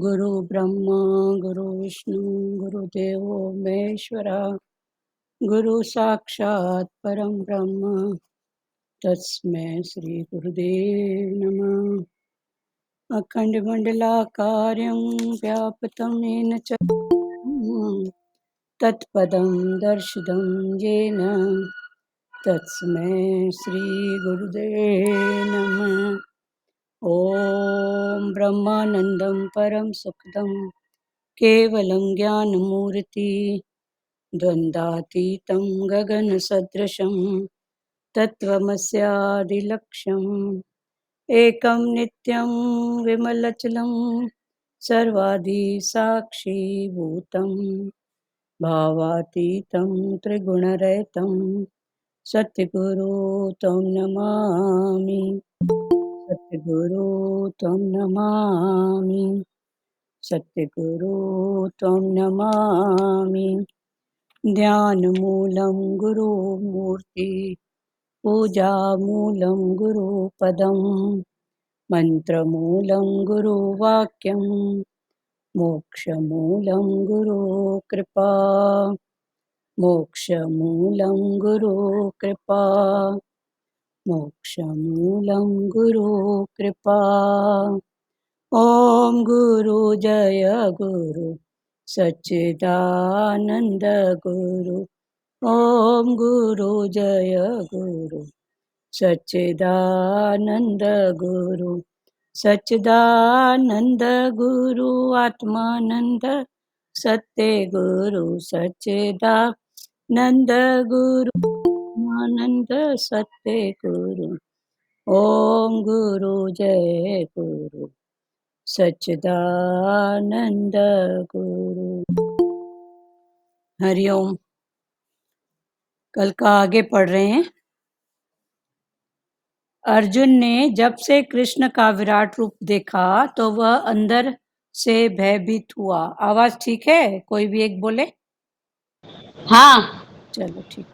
गुरु ब्रह्मा गुरु विष्णु गुरुदेवो महेश्वरा गुरु साक्षात् परम ब्रह्म तस्मै श्री गुरुदेव नमः। अखंडमंडलाकारं व्याप्तं येन चराचरं तत्पदं दर्शितं येन तस्मै श्री गुरुदेव नमः। ॐ ब्रह्मानन्दं परम सुखदं केवलं ज्ञानमूर्ति द्वन्द्वातीतं गगनसदृशं तत्त्वमस्यादिलक्ष्यम् एकं नित्यं विमलचलं सर्वादिसाक्षिभूतं भावातीतं त्रिगुणरहितं सद्गुरु तं नमामि। सद्गुरु तं नमामि। सद्गुरु तं नमामि। ध्यानमूलं गुरुमूर्ति पूजामूलं गुरुपदं मन्त्रमूलं गुरुवाक्यं मोक्षमूलं गुरुकृपा। मोक्षमूलं गुरुकृपा। मोक्षमूलं गुरुकृपा। ॐ गुरु जय गुरु सच्चिदानंद गुरु। ॐ गुरु जय गुरु सच्चिदानंद गुरु। सच्चिदानंद गुरु आत्मानंद सत्य गुरु सच्चिदानंद गुरु आनंद सत्य गुरु। ओम गुरु जय गुरु सच्चिदानंद गुरु। हरिओम। कल का आगे पढ़ रहे हैं। अर्जुन ने जब से कृष्ण का विराट रूप देखा तो वह अंदर से भयभीत हुआ। आवाज ठीक है? कोई भी एक बोले। हाँ। चलो ठीक।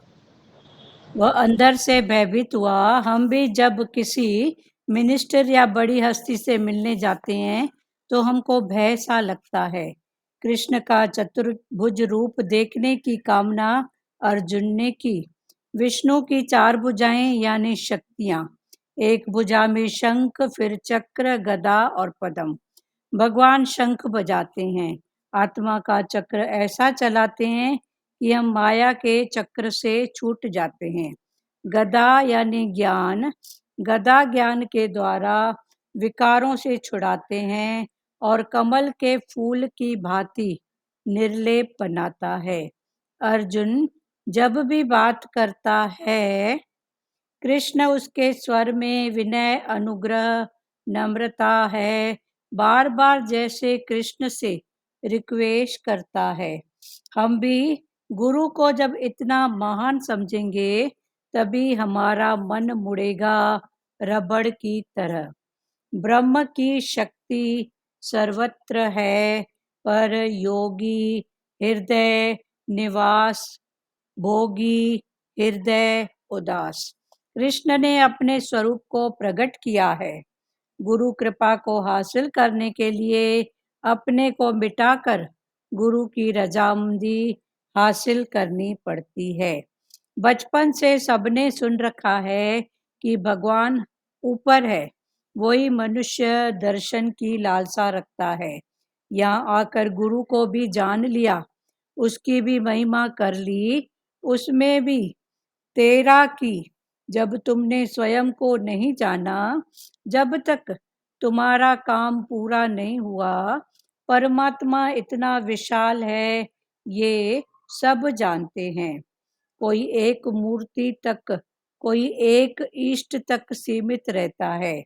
वह अंदर से भयभीत हुआ। हम भी जब किसी मिनिस्टर या बड़ी हस्ती से मिलने जाते हैं तो हमको भय सा लगता है। कृष्ण का चतुर्भुज रूप देखने की कामना अर्जुन ने की। विष्णु की 4 भुजाएं यानी शक्तियां, एक भुजा में शंख, फिर चक्र, गदा और पद्म। भगवान शंख बजाते हैं, आत्मा का चक्र ऐसा चलाते हैं कि हम माया के चक्र से छूट जाते हैं। गदा यानी ज्ञान, गदा ज्ञान के द्वारा विकारों से छुड़ाते हैं और कमल के फूल की भांति निर्लेप बनाता है। अर्जुन जब भी बात करता है, कृष्ण उसके स्वर में विनय, अनुग्रह, नम्रता है। बार बार जैसे कृष्ण से रिक्वेस्ट करता है। हम भी गुरु को जब इतना महान समझेंगे तभी हमारा मन मुड़ेगा रबड़ की तरह। ब्रह्म की शक्ति सर्वत्र है, पर योगी हृदय निवास, भोगी हृदय उदास। कृष्ण ने अपने स्वरूप को प्रकट किया है। गुरु कृपा को हासिल करने के लिए अपने को मिटाकर गुरु की रजामंदी हासिल करनी पड़ती है। बचपन से सबने सुन रखा है कि भगवान ऊपर है। वही मनुष्य दर्शन की लालसा रखता है। यहाँ आकर गुरु को भी जान लिया, उसकी भी महिमा कर ली, उसमें भी तेरा की। जब तुमने स्वयं को नहीं जाना, जब तक तुम्हारा काम पूरा नहीं हुआ। परमात्मा इतना विशाल है, ये सब जानते हैं। कोई एक मूर्ति तक, कोई एक इष्ट तक सीमित रहता है।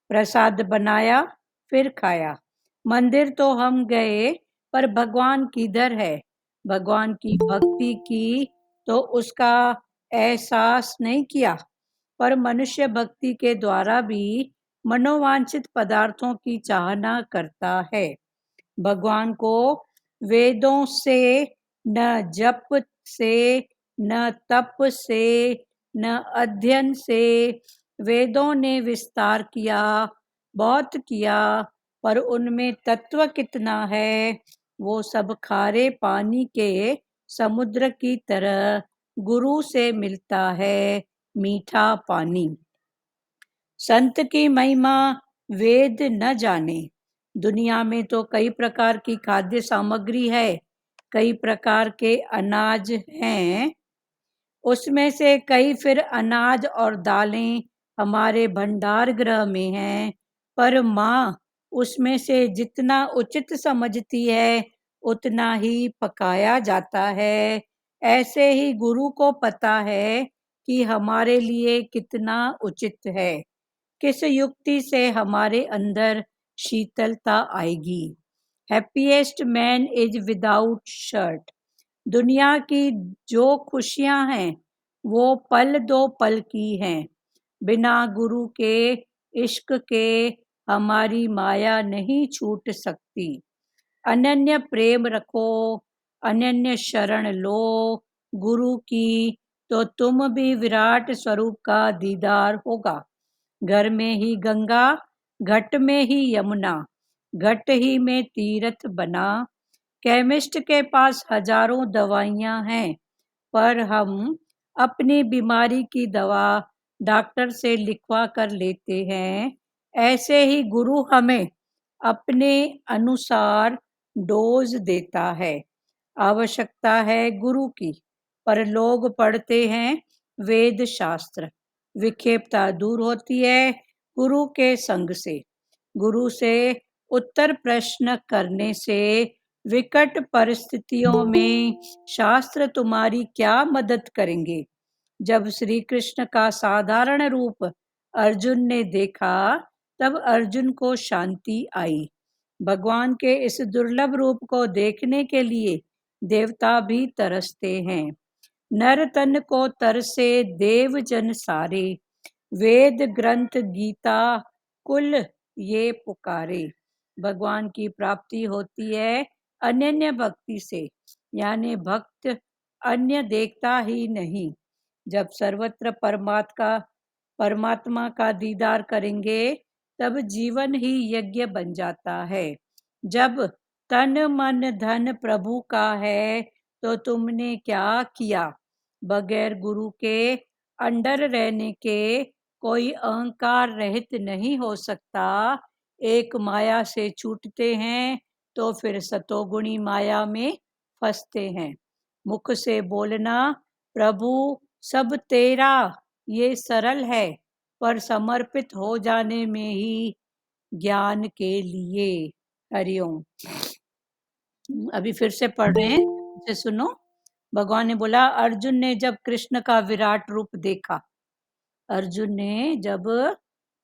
प्रसाद बनाया फिर खाया। मंदिर तो हम गए, पर भगवान किधर है? भगवान की भक्ति की तो उसका एहसास नहीं किया। पर मनुष्य भक्ति के द्वारा भी मनोवांछित पदार्थों की चाहना करता है। भगवान को वेदों से, न जप से, न तप से, न अध्ययन से। वेदों ने विस्तार किया, बहुत किया, पर उनमें तत्व कितना है, वो सब खारे पानी के समुद्र की तरह गुरु से मिलता है मीठा पानी। संत की महिमा वेद न जाने। दुनिया में तो कई प्रकार की खाद्य सामग्री है, कई प्रकार के अनाज हैं, उसमें से कई फिर अनाज और दालें हमारे भंडार गृह में हैं, पर माँ उसमें से जितना उचित समझती है उतना ही पकाया जाता है। ऐसे ही गुरु को पता है कि हमारे लिए कितना उचित है, किस युक्ति से हमारे अंदर शीतलता आएगी। Happiest man is without shirt. दुनिया की जो खुशियां हैं वो पल दो पल की हैं, बिना गुरु के इश्क के हमारी माया नहीं छूट सकती। अनन्य प्रेम रखो, अनन्य शरण लो गुरु की, तो तुम भी विराट स्वरूप का दीदार होगा। घर में ही गंगा, घट में ही यमुना, घट ही में तीर्थ बना। केमिस्ट के पास हजारों दवाइयां हैं, पर हम अपनी बीमारी की दवा डॉक्टर से लिखवा कर लेते हैं। ऐसे ही गुरु हमें अपने अनुसार डोज देता है। आवश्यकता है गुरु की, पर लोग पढ़ते हैं वेद शास्त्र। विक्षेपता दूर होती है गुरु के संग से। गुरु से उत्तर प्रश्न करने से विकट परिस्थितियों में शास्त्र तुम्हारी क्या मदद करेंगे। जब श्री कृष्ण का साधारण रूप अर्जुन ने देखा, तब अर्जुन को शांति आई। भगवान के इस दुर्लभ रूप को देखने के लिए देवता भी तरसते हैं। नर तन को तरसे देव जन सारे, वेद ग्रंथ गीता कुल ये पुकारे। भगवान की प्राप्ति होती है अनन्य भक्ति से, यानी भक्त अन्य देखता ही नहीं। जब सर्वत्र परमात्मा का दीदार करेंगे, तब जीवन ही यज्ञ बन जाता है। जब तन मन धन प्रभु का है, तो तुमने क्या किया। बगैर गुरु के अंडर रहने के कोई अहंकार रहित नहीं हो सकता। एक माया से छूटते हैं तो फिर सतोगुणी माया में फंसते हैं। मुख से बोलना प्रभु सब तेरा ये सरल है, पर समर्पित हो जाने में ही ज्ञान के लिए। हरिओम। अभी फिर से पढ़ रहे हैं, इसे सुनो। भगवान ने बोला, अर्जुन ने जब कृष्ण का विराट रूप देखा। अर्जुन ने जब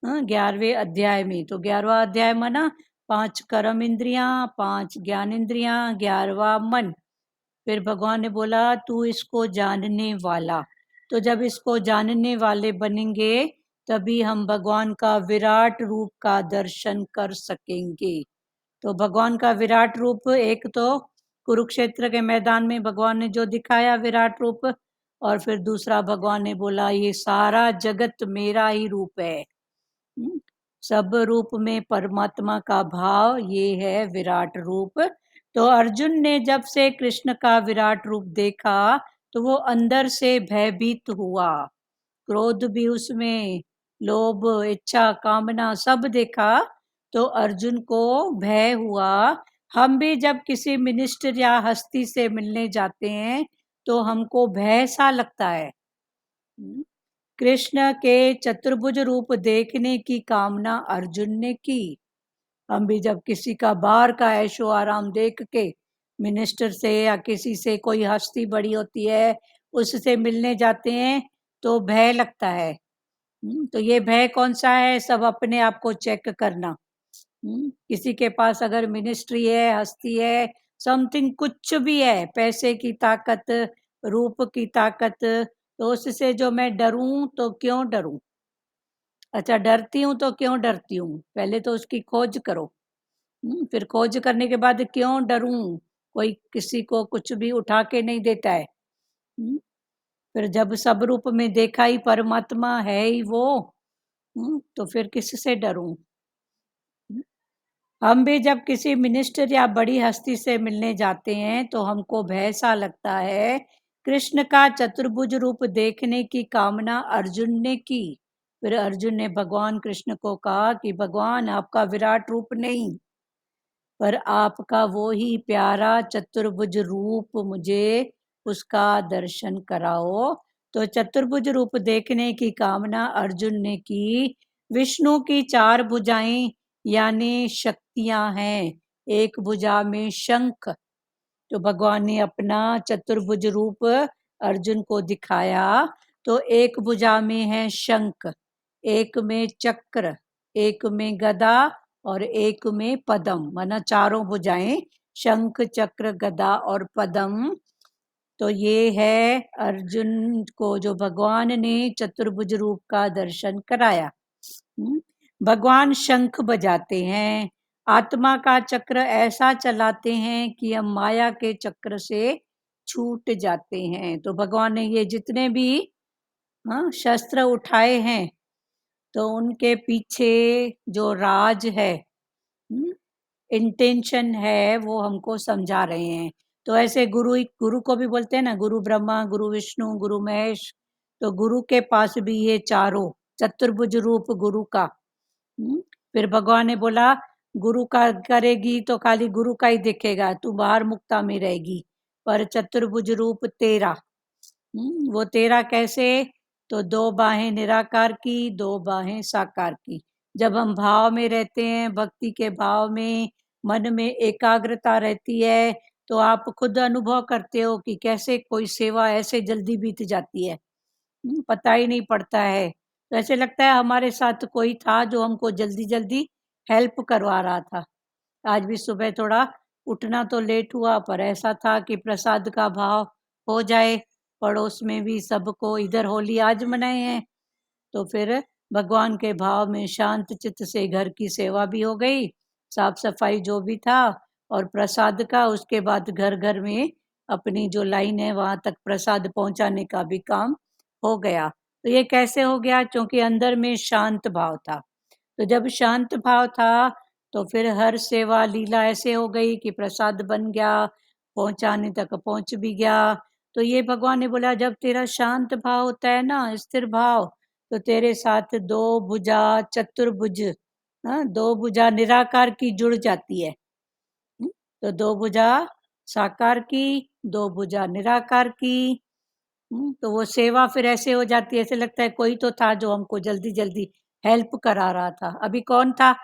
11वें अध्याय में, तो 11वां अध्याय माना 5 कर्म इंद्रियां, 5 ज्ञान इंद्रियां, 11वां मन। फिर भगवान ने बोला तू इसको जानने वाला। तो जब इसको जानने वाले बनेंगे, तभी हम भगवान का विराट रूप का दर्शन कर सकेंगे। तो भगवान का विराट रूप, एक तो कुरुक्षेत्र के मैदान में भगवान ने जो दिखाया विराट रूप, और फिर दूसरा भगवान ने बोला ये सारा जगत मेरा ही रूप है। सब रूप में परमात्मा का भाव, ये है विराट रूप। तो अर्जुन ने जब से कृष्ण का विराट रूप देखा, तो वो अंदर से भयभीत हुआ। क्रोध भी उसमें, लोभ, इच्छा, कामना सब देखा, तो अर्जुन को भय हुआ। हम भी जब किसी मिनिस्टर या हस्ती से मिलने जाते हैं, तो हमको भय सा लगता है। कृष्ण के चतुर्भुज रूप देखने की कामना अर्जुन ने की। हम भी जब किसी का बाहर का ऐशो आराम देख के, मिनिस्टर से या किसी से, कोई हस्ती बड़ी होती है उससे मिलने जाते हैं, तो भय लगता है। तो ये भय कौन सा है, सब अपने आप को चेक करना। किसी के पास अगर मिनिस्ट्री है, हस्ती है, समथिंग कुछ भी है, पैसे की ताकत, रूप की ताकत, तो उससे जो मैं डरूं तो क्यों डरूं। अच्छा, डरती हूँ तो क्यों डरती हूँ, पहले तो उसकी खोज करो। फिर खोज करने के बाद क्यों डरूं, कोई किसी को कुछ भी उठा के नहीं देता है। फिर जब सब रूप में देखा ही परमात्मा है ही वो, तो फिर किससे डरूं। हम भी जब किसी मिनिस्टर या बड़ी हस्ती से मिलने जाते हैं तो हमको भय सा लगता है। कृष्ण का चतुर्भुज रूप देखने की कामना अर्जुन ने की। फिर अर्जुन ने भगवान कृष्ण को कहा कि भगवान आपका विराट रूप नहीं, पर आपका वो ही प्यारा चतुर्भुज रूप मुझे उसका दर्शन कराओ। तो चतुर्भुज रूप देखने की कामना अर्जुन ने की। विष्णु की 4 भुजाएं यानी शक्तियां हैं। एक भुजा में शंख, तो भगवान ने अपना चतुर्भुज रूप अर्जुन को दिखाया। तो एक भुजा में है शंख, एक में चक्र, एक में गदा और एक में पद्म, माना 4 भुजाएं, शंख चक्र गदा और पद्म। तो ये है अर्जुन को जो भगवान ने चतुर्भुज रूप का दर्शन कराया। भगवान शंख बजाते हैं, आत्मा का चक्र ऐसा चलाते हैं कि हम माया के चक्र से छूट जाते हैं। तो भगवान ने ये जितने भी शस्त्र उठाए हैं, तो उनके पीछे जो राज है, इंटेंशन है, वो हमको समझा रहे हैं। तो ऐसे गुरु गुरु को भी बोलते हैं ना, गुरु ब्रह्मा, गुरु विष्णु, गुरु महेश। तो गुरु के पास भी ये चारों चतुर्भुज रूप गुरु का। फिर भगवान ने बोला गुरु का करेगी तो खाली गुरु का ही दिखेगा, तू बाहर मुक्ता में रहेगी, पर चतुर्भुज रूप तेरा। वो तेरा कैसे? तो 2 बाहें निराकार की, 2 बाहें साकार की। जब हम भाव में रहते हैं, भक्ति के भाव में, मन में एकाग्रता रहती है, तो आप खुद अनुभव करते हो कि कैसे कोई सेवा ऐसे जल्दी बीत जाती है, पता ही नहीं पड़ता है। तो ऐसे लगता है हमारे साथ कोई था जो हमको जल्दी जल्दी हेल्प करवा रहा था। आज भी सुबह थोड़ा उठना तो लेट हुआ, पर ऐसा था कि प्रसाद का भाव हो जाए, पड़ोस में भी सबको, इधर होली आज मनाए हैं, तो फिर भगवान के भाव में शांत चित्त से घर की सेवा भी हो गई, साफ सफाई जो भी था, और प्रसाद का उसके बाद घर घर में अपनी जो लाइन है वहां तक प्रसाद पहुंचाने का भी काम हो गया। तो ये कैसे हो गया? क्योंकि अंदर में शांत भाव था। तो जब शांत भाव था तो फिर हर सेवा लीला ऐसे हो गई कि प्रसाद बन गया, पहुंचाने तक पहुंच भी गया। तो ये भगवान ने बोला जब तेरा शांत भाव होता है ना, स्थिर भाव, तो तेरे साथ 2 भुजा चतुर्भुज, 2 भुजा निराकार की जुड़ जाती है। तो 2 भुजा साकार की, 2 भुजा निराकार की। तो वो सेवा फिर ऐसे हो जाती है, ऐसे लगता है कोई तो था जो हमको जल्दी जल्दी हेल्प करा रहा था। अभी कौन था?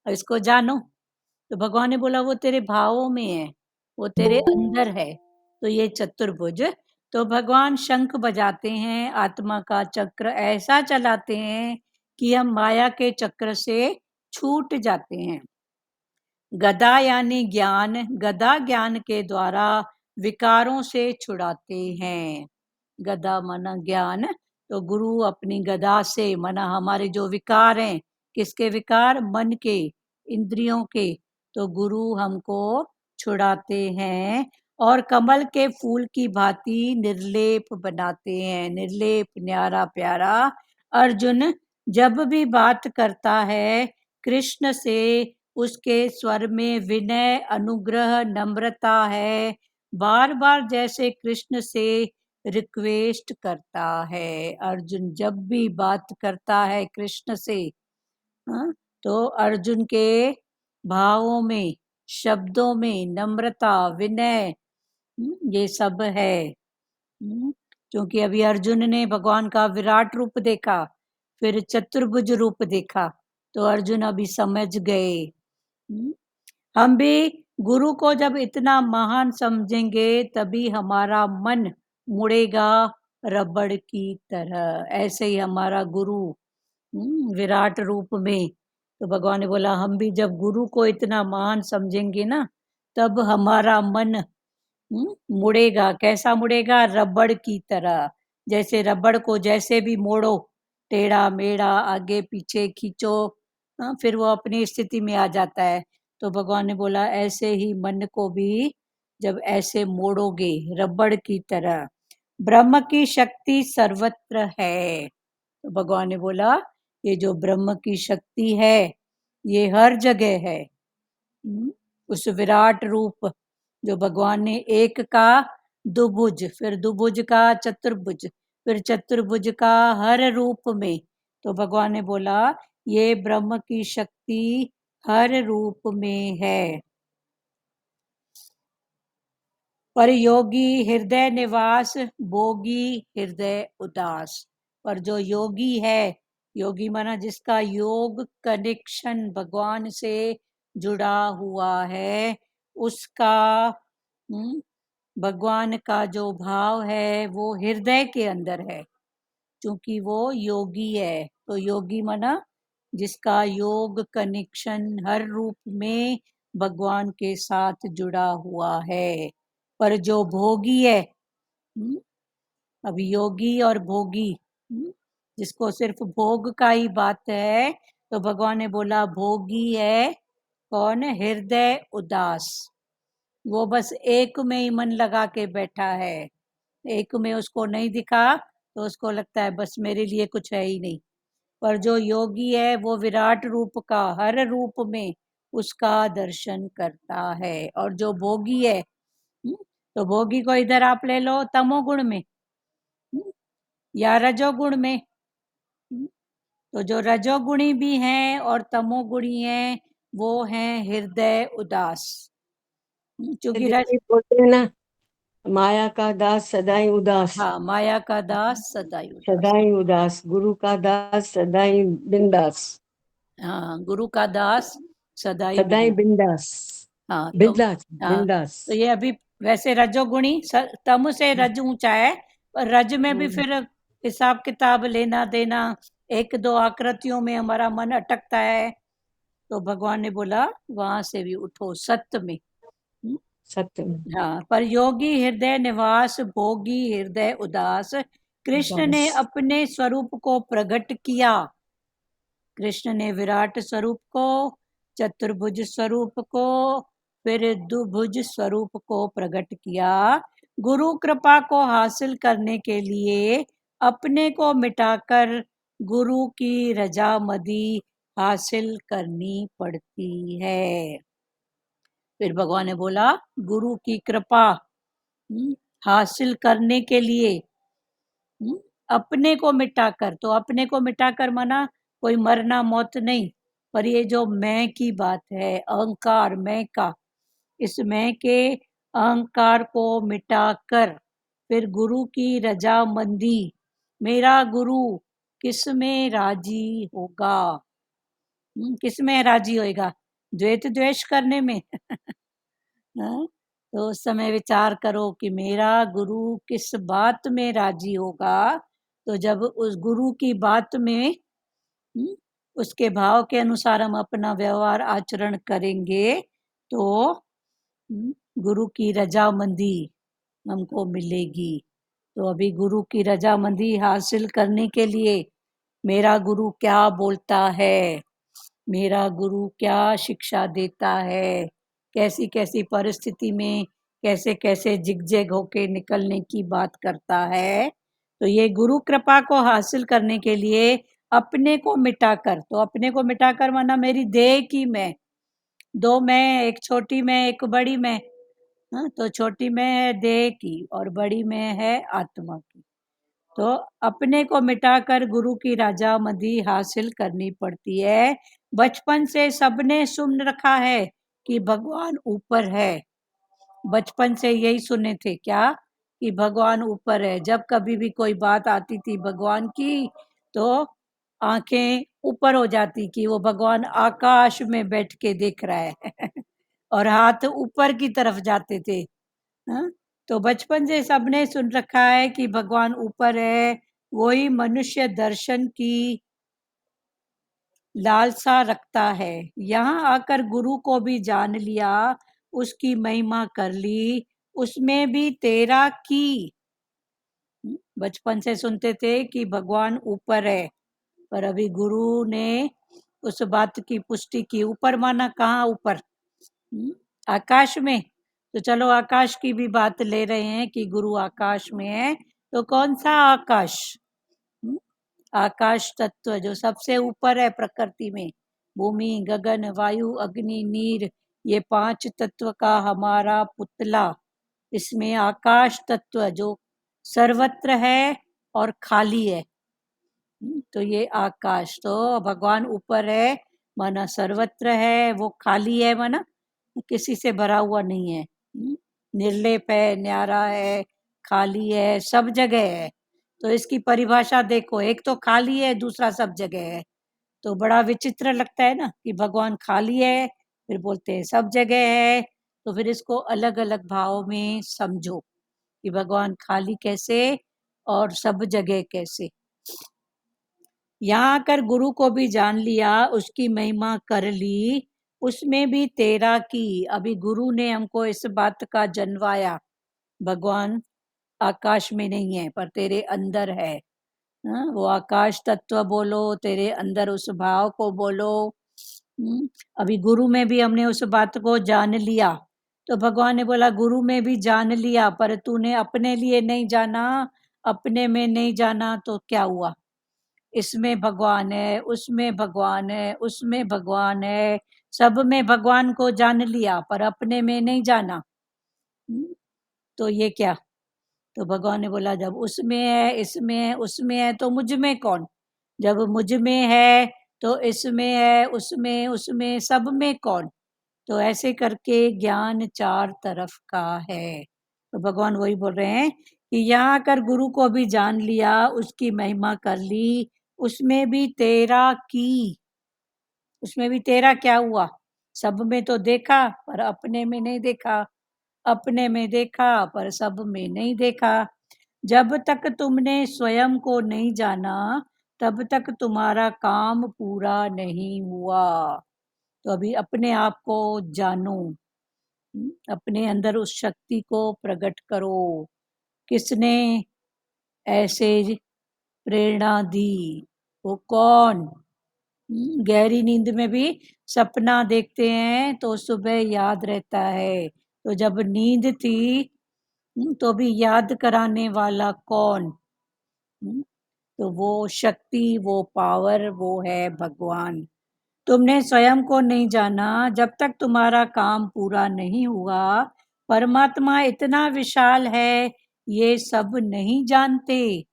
इसको जानो। तो भगवान ने बोला वो तेरे भावों में है, वो तेरे अंदर है। तो ये चतुर्भुज। तो भगवान शंख बजाते हैं, आत्मा का चक्र ऐसा चलाते हैं कि हम माया के चक्र से छूट जाते हैं। गदा यानी ज्ञान, गदा ज्ञान के द्वारा विकारों से छुड़ाते हैं। गदा माना ज्ञान, तो गुरु अपनी गदा से, माना हमारे जो विकार हैं, किसके विकार? मन के, इंद्रियों के, तो गुरु हमको छुड़ाते हैं और कमल के फूल की भांति निर्लेप बनाते हैं। निर्लेप, न्यारा प्यारा। अर्जुन जब भी बात करता है कृष्ण से, उसके स्वर में विनय, अनुग्रह, नम्रता है। बार बार जैसे कृष्ण से रिक्वेस्ट करता है। अर्जुन जब भी बात करता है कृष्ण से, हाँ, तो अर्जुन के भावों में, शब्दों में नम्रता, विनय, ये सब है। क्योंकि अभी अर्जुन ने भगवान का विराट रूप देखा, फिर चतुर्भुज रूप देखा, तो अर्जुन अभी समझ गए। हम भी गुरु को जब इतना महान समझेंगे तभी हमारा मन मुड़ेगा रबड़ की तरह। ऐसे ही हमारा गुरु विराट रूप में। तो भगवान ने बोला हम भी जब गुरु को इतना महान समझेंगे ना, तब हमारा मन मुड़ेगा। कैसा मुड़ेगा? रबड़ की तरह। जैसे रबड़ को जैसे भी मोड़ो, टेढ़ा मेढ़ा, आगे पीछे खींचो, फिर वो अपनी स्थिति में आ जाता है। तो भगवान ने बोला ऐसे ही मन को भी जब ऐसे मोड़ोगे रबड़ की तरह। ब्रह्म की शक्ति सर्वत्र है। तो भगवान ने बोला ये जो ब्रह्म की शक्ति है, ये हर जगह है। उस विराट रूप जो भगवान ने एक का दुभुज, फिर दुभुज का चतुर्भुज, फिर चतुर्भुज का हर रूप में, तो भगवान ने बोला ये ब्रह्म की शक्ति हर रूप में है। पर योगी हृदय निवास, भोगी हृदय उदास। पर जो योगी है, योगी माना जिसका योग कनेक्शन भगवान से जुड़ा हुआ है, उसका भगवान का जो भाव है वो हृदय के अंदर है, क्योंकि वो योगी है। तो योगी माना जिसका योग कनेक्शन हर रूप में भगवान के साथ जुड़ा हुआ है। पर जो भोगी है, अब योगी और भोगी, जिसको सिर्फ भोग का ही बात है, तो भगवान ने बोला भोगी है कौन? हृदय उदास। वो बस एक में ही मन लगा के बैठा है, एक में उसको नहीं दिखा तो उसको लगता है बस मेरे लिए कुछ है ही नहीं। पर जो योगी है वो विराट रूप का हर रूप में उसका दर्शन करता है। और जो भोगी है, तो भोगी को इधर आप ले लो तमोगुण में या रजोगुण में। तो जो रजोगुणी भी हैं और तमोगुणी हैं वो हैं हृदय उदास। क्योंकि जैसे बोलते हैं ना, माया का दास सदाई उदास। हाँ, माया का दास सदाई उदास। सदाई उदास, गुरु का दास सदाई बिंदास। हाँ, गुरु का दास सदाई सदाई बिंदास। हाँ बिंदास हाँ, बिंदास। तो ये अभी वैसे रजोगुणी, तम से रज ऊंचा है, पर रज में भी फिर हिसाब किताब लेना देना, एक दो आकृतियों में हमारा मन अटकता है, तो भगवान ने बोला वहां से भी उठो सत्य में। सत्य में। हाँ, पर योगी हृदय निवास, भोगी हृदय उदास। कृष्ण ने अपने स्वरूप को प्रकट किया। कृष्ण ने विराट स्वरूप को, चतुर्भुज स्वरूप को, फिर दुभुज स्वरूप को प्रकट किया। गुरु कृपा को हासिल करने के लिए अपने को मिटाकर गुरु की रजामंदी हासिल करनी पड़ती है। फिर भगवान ने बोला गुरु की कृपा हासिल करने के लिए अपने को मिटाकर, तो अपने को मिटाकर माना कोई मरना मौत नहीं, पर ये जो मैं की बात है, अहंकार मैं का, इस मैं के अहंकार को मिटाकर फिर गुरु की रजामंदी, मेरा गुरु किस में राजी होगा? किस में राजी होएगा? द्वेष द्वेष करने में? हाँ? तो उस समय विचार करो कि मेरा गुरु किस बात में राजी होगा। तो जब उस गुरु की बात में उसके भाव के अनुसार हम अपना व्यवहार आचरण करेंगे तो गुरु की रजामंदी हमको मिलेगी। तो अभी गुरु की रजामंदी हासिल करने के लिए मेरा गुरु क्या बोलता है, मेरा गुरु क्या शिक्षा देता है, कैसी कैसी परिस्थिति में कैसे कैसे जिगजैग होके निकलने की बात करता है, तो ये गुरु कृपा को हासिल करने के लिए अपने को मिटाकर, तो अपने को मिटाकर माना मेरी देह की मैं, दो मैं, एक छोटी मैं एक बड़ी मैं। हाँ, तो छोटी में है देह की और बड़ी में है आत्मा की। तो अपने को मिटाकर गुरु की रजामंदी हासिल करनी पड़ती है। बचपन से सबने सुन रखा है कि भगवान ऊपर है, बचपन से यही सुने थे क्या कि भगवान ऊपर है। जब कभी भी कोई बात आती थी भगवान की तो आंखें ऊपर हो जाती कि वो भगवान आकाश में बैठ के देख रहा है और हाथ ऊपर की तरफ जाते थे। हाँ? तो बचपन से सबने सुन रखा है कि भगवान ऊपर है, वही मनुष्य दर्शन की लालसा रखता है। यहाँ आकर गुरु को भी जान लिया, उसकी महिमा कर ली, उसमें भी तेरा की। बचपन से सुनते थे कि भगवान ऊपर है, पर अभी गुरु ने उस बात की पुष्टि की। ऊपर माना कहाँ ऊपर? आकाश में। तो चलो आकाश की भी बात ले रहे हैं कि गुरु आकाश में है, तो कौन सा आकाश? आकाश तत्व जो सबसे ऊपर है प्रकृति में, भूमि, गगन, वायु, अग्नि, नीर, ये 5 तत्व का हमारा पुतला। इसमें आकाश तत्व जो सर्वत्र है और खाली है। तो ये आकाश, तो भगवान ऊपर है माना सर्वत्र है, वो खाली है माना किसी से भरा हुआ नहीं है। निर्लेप है, न्यारा है, खाली है, सब जगह है। तो इसकी परिभाषा देखो, एक तो खाली है, दूसरा सब जगह है। तो बड़ा विचित्र लगता है ना कि भगवान खाली है, फिर बोलते हैं सब जगह है। तो फिर इसको अलग अलग भाव में समझो कि भगवान खाली कैसे और सब जगह कैसे। यहाँ आकर गुरु को भी जान लिया, उसकी महिमा कर ली, उसमें भी तेरा की। अभी गुरु ने हमको इस बात का जनवाया, भगवान आकाश में नहीं है पर तेरे अंदर है। हाँ, वो आकाश तत्व बोलो, तेरे अंदर उस भाव को बोलो। अभी गुरु में भी हमने उस बात को जान लिया, तो भगवान ने बोला गुरु में भी जान लिया पर तूने अपने लिए नहीं जाना, अपने में नहीं जाना तो क्या हुआ। इसमें भगवान है, उसमें भगवान है, उसमें भगवान है, सब में भगवान को जान लिया पर अपने में नहीं जाना। तो ये क्या। तो भगवान ने बोला जब उसमें है, इसमें है, उसमें है तो मुझ में कौन। जब मुझ में है तो इसमें है, उसमें, उसमें सब में कौन। तो ऐसे करके ज्ञान 4 तरफ का है। तो भगवान वही बोल रहे हैं कि यहाँ आकर गुरु को भी जान लिया, उसकी महिमा कर ली, उसमें भी तेरा की। उसमें भी तेरा क्या हुआ। सब में तो देखा पर अपने में नहीं देखा, अपने में देखा पर सब में नहीं देखा। जब तक तुमने स्वयं को नहीं जाना, तब तक तुम्हारा काम पूरा नहीं हुआ। तो अभी अपने आप को जानो, अपने अंदर उस शक्ति को प्रकट करो। किसने ऐसे प्रेरणा दी, वो कौन। गहरी नींद में भी सपना देखते हैं तो सुबह याद रहता है। तो जब नींद थी तो भी याद कराने वाला कौन। तो वो शक्ति, वो पावर, वो है भगवान। तुमने स्वयं को नहीं जाना, जब तक तुम्हारा काम पूरा नहीं हुआ। परमात्मा इतना विशाल है, ये सब नहीं जानते।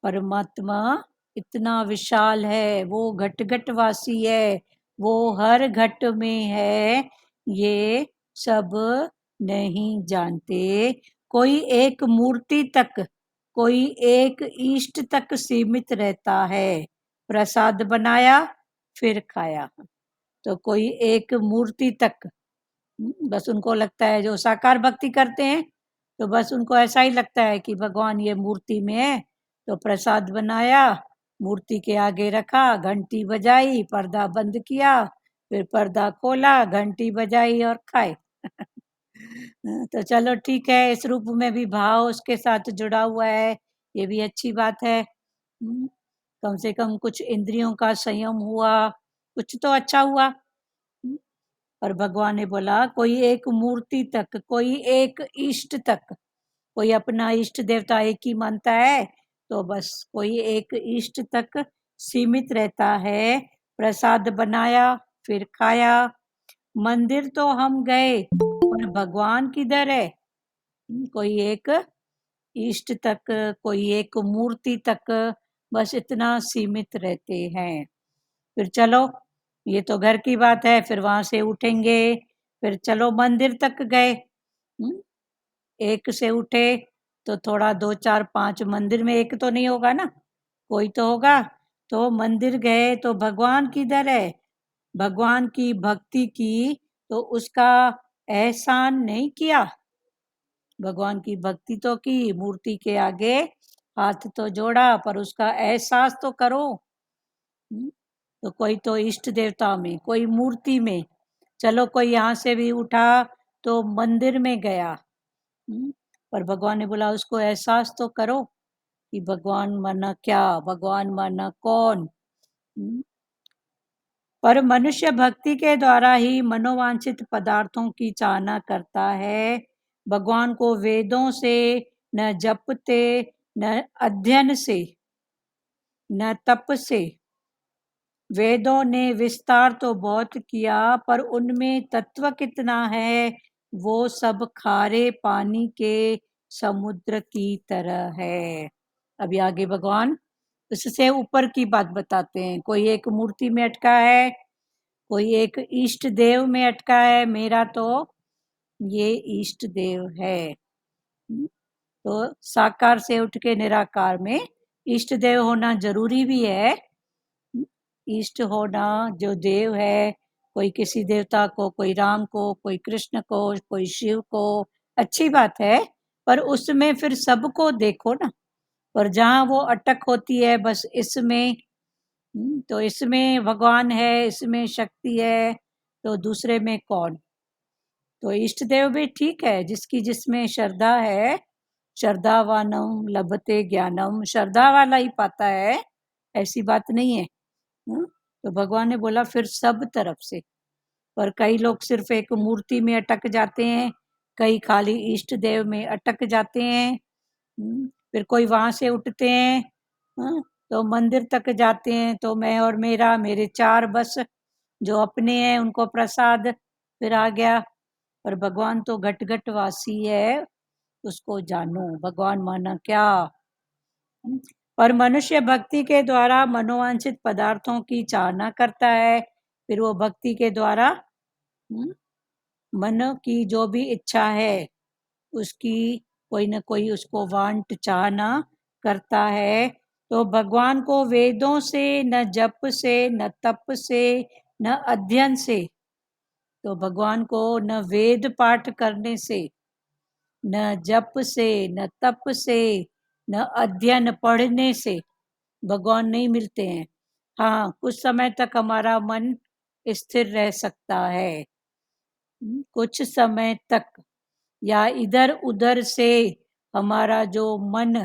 परमात्मा इतना विशाल है, वो घट घट वासी है, वो हर घट में है, ये सब नहीं जानते। कोई एक मूर्ति तक, कोई एक इष्ट तक सीमित रहता है। प्रसाद बनाया फिर खाया। तो कोई एक मूर्ति तक, बस उनको लगता है, जो साकार भक्ति करते हैं तो बस उनको ऐसा ही लगता है कि भगवान ये मूर्ति में है। तो प्रसाद बनाया, मूर्ति के आगे रखा, घंटी बजाई, पर्दा बंद किया, फिर पर्दा खोला, घंटी बजाई और खाए। तो चलो ठीक है, इस रूप में भी भाव उसके साथ जुड़ा हुआ है, ये भी अच्छी बात है। कम से कम कुछ इंद्रियों का संयम हुआ, कुछ तो अच्छा हुआ। और भगवान ने बोला कोई एक मूर्ति तक, कोई एक इष्ट तक, कोई अपना इष्ट देवता एक ही मानता है तो बस कोई एक इष्ट तक सीमित रहता है। प्रसाद बनाया फिर खाया। मंदिर तो हम गए पर भगवान किधर है। कोई एक इष्ट तक, कोई एक मूर्ति तक, बस इतना सीमित रहते हैं। फिर चलो, ये तो घर की बात है, फिर वहां से उठेंगे, फिर चलो मंदिर तक गए। एक से उठे तो थोड़ा 2 4 5 मंदिर में एक तो नहीं होगा ना, कोई तो होगा। तो मंदिर गए तो भगवान किधर है। भगवान की भक्ति की तो उसका एहसान नहीं किया। भगवान की भक्ति तो की, मूर्ति के आगे हाथ तो जोड़ा पर उसका एहसास तो करो। तो कोई तो इष्ट देवता में, कोई मूर्ति में, चलो कोई यहाँ से भी उठा तो मंदिर में गया। पर भगवान ने बोला उसको एहसास तो करो कि भगवान माना क्या, भगवान माना कौन। पर मनुष्य भक्ति के द्वारा ही मनोवांछित पदार्थों की चाहना करता है। भगवान को वेदों से न जपते, न अध्ययन से, न तप से, वेदों ने विस्तार तो बहुत किया पर उनमें तत्व कितना है, वो सब खारे पानी के समुद्र की तरह है। अभी आगे भगवान इससे ऊपर की बात बताते हैं। कोई एक मूर्ति में अटका है, कोई एक इष्ट देव में अटका है। मेरा तो ये इष्ट देव है। तो साकार से उठ के निराकार में इष्ट देव होना जरूरी भी है। इष्ट होना, जो देव है, कोई किसी देवता को, कोई राम को, कोई कृष्ण को, कोई शिव को, अच्छी बात है। पर उसमें फिर सबको देखो ना। पर जहाँ वो अटक होती है बस इसमें, तो इसमें भगवान है, इसमें शक्ति है, तो दूसरे में कौन। तो इष्ट देव भी ठीक है, जिसकी जिसमें श्रद्धा है। श्रद्धावानम लभते ज्ञानम, श्रद्धा वाला ही पाता है, ऐसी बात नहीं है। तो भगवान ने बोला फिर सब तरफ से। पर कई लोग सिर्फ एक मूर्ति में अटक जाते हैं, कई खाली इष्ट देव में अटक जाते हैं। फिर कोई वहां से उठते हैं, तो मंदिर तक जाते हैं, तो मैं और मेरा, मेरे चार बस, जो अपने हैं उनको प्रसाद, फिर आ गया। पर भगवान तो घट घट वासी है, उसको जानो। भगवान माना क्या। पर मनुष्य भक्ति के द्वारा मनोवांछित पदार्थों की चाहना करता है। फिर वो भक्ति के द्वारा मन की जो भी इच्छा है उसकी कोई न कोई उसको वांट चाहना करता है। तो भगवान को वेदों से, न जप से, न तप से, न अध्ययन से, तो भगवान को न वेद पाठ करने से, न जप से, न तप से, न अध्ययन पढ़ने से भगवान नहीं मिलते हैं। हाँ, कुछ समय तक हमारा मन स्थिर रह सकता है, कुछ समय तक, या इधर उधर से हमारा जो मन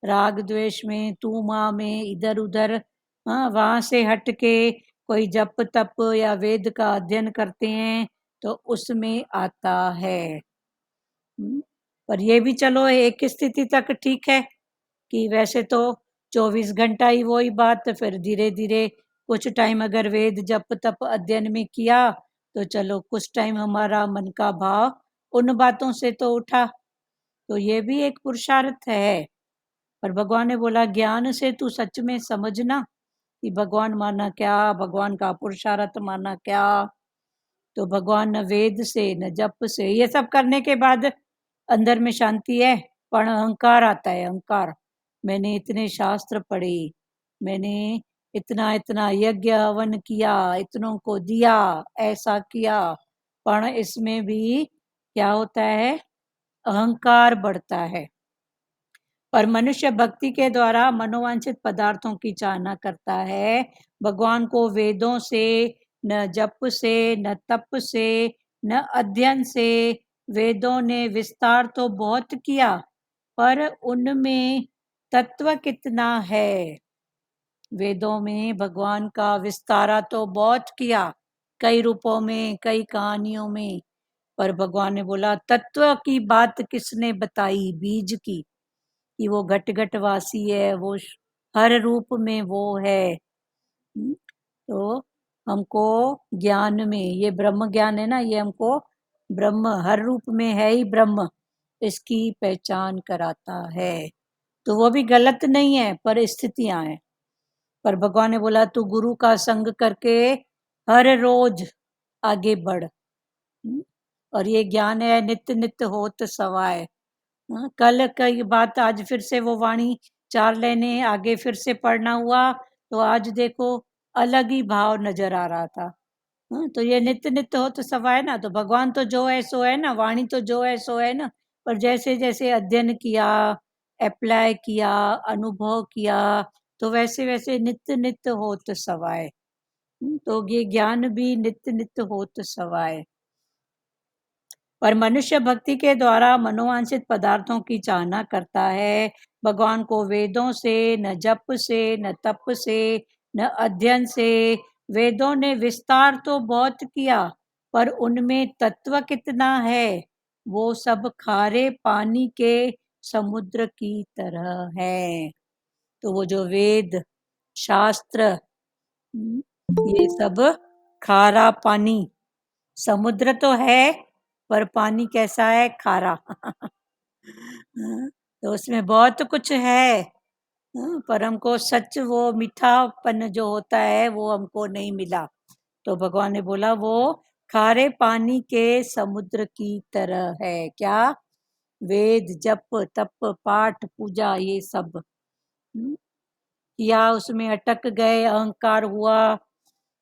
राग द्वेष में, तू माँ में, इधर उधर, वहां से हट के कोई जप तप या वेद का अध्ययन करते हैं तो उसमें आता है। पर ये भी चलो एक स्थिति तक ठीक है कि वैसे तो 24 घंटा ही वही बात, फिर धीरे धीरे कुछ टाइम अगर वेद जप तप अध्ययन में किया तो चलो कुछ टाइम हमारा मन का भाव उन बातों से तो उठा, तो ये भी एक पुरुषार्थ है। पर भगवान ने बोला ज्ञान से तू सच में समझना कि भगवान माना क्या, भगवान का पुरुषार्थ माना क्या। तो भगवान न वेद से, न जप से, ये सब करने के बाद अंदर में शांति है, पर अहंकार आता है। अहंकार, मैंने इतने शास्त्र पढ़े, मैंने इतना इतना यज्ञ हवन किया, इतनों को दिया, ऐसा किया, पर इसमें भी क्या होता है, अहंकार बढ़ता है। पर मनुष्य भक्ति के द्वारा मनोवांछित पदार्थों की चाहना करता है। भगवान को वेदों से, न जप से, न तप से, न अध्ययन से, वेदों ने विस्तार तो बहुत किया पर उनमें तत्व कितना है। वेदों में भगवान का विस्तारा तो बहुत किया, कई रूपों में, कई कहानियों में, पर भगवान ने बोला तत्व की बात किसने बताई, बीज की, कि वो घट घट वासी है, वो हर रूप में वो है। तो हमको ज्ञान में, ये ब्रह्म ज्ञान है ना, ये हमको ब्रह्म हर रूप में है ही ब्रह्म, इसकी पहचान कराता है। तो वो भी गलत नहीं है, पर स्थितियां हैं। पर भगवान ने बोला तू गुरु का संग करके हर रोज आगे बढ़। और ये ज्ञान है नित्य नित्य होत सवाय। कल की बात आज फिर से वो वाणी 4 लेने आगे फिर से पढ़ना हुआ, तो आज देखो अलग ही भाव नजर आ रहा था। तो ये नित्य नित्य हो तो सवाय ना, तो भगवान तो जो है सो है ना, वाणी तो जो है सो है ना। पर जैसे जैसे अध्ययन किया, अप्लाई किया, अनुभव किया, तो वैसे वैसे नित्य नित्य होत सवाय। तो ये ज्ञान भी नित्य नित्य होत सवाय। पर मनुष्य भक्ति के द्वारा मनोवांछित पदार्थों की चाहना करता है। भगवान को वेदों से, न जप से, न तप से, न अध्ययन से, वेदों ने विस्तार तो बहुत किया पर उनमें तत्व कितना है, वो सब खारे पानी के समुद्र की तरह है। तो वो जो वेद शास्त्र ये सब खारा पानी, समुद्र तो है पर पानी कैसा है? खारा। तो उसमें बहुत कुछ है, पर हमको सच वो मीठापन जो होता है वो हमको नहीं मिला। तो भगवान ने बोला वो खारे पानी के समुद्र की तरह है। क्या? वेद, जप, तप, पाठ, पूजा, ये सब किया, उसमें अटक गए, अहंकार हुआ,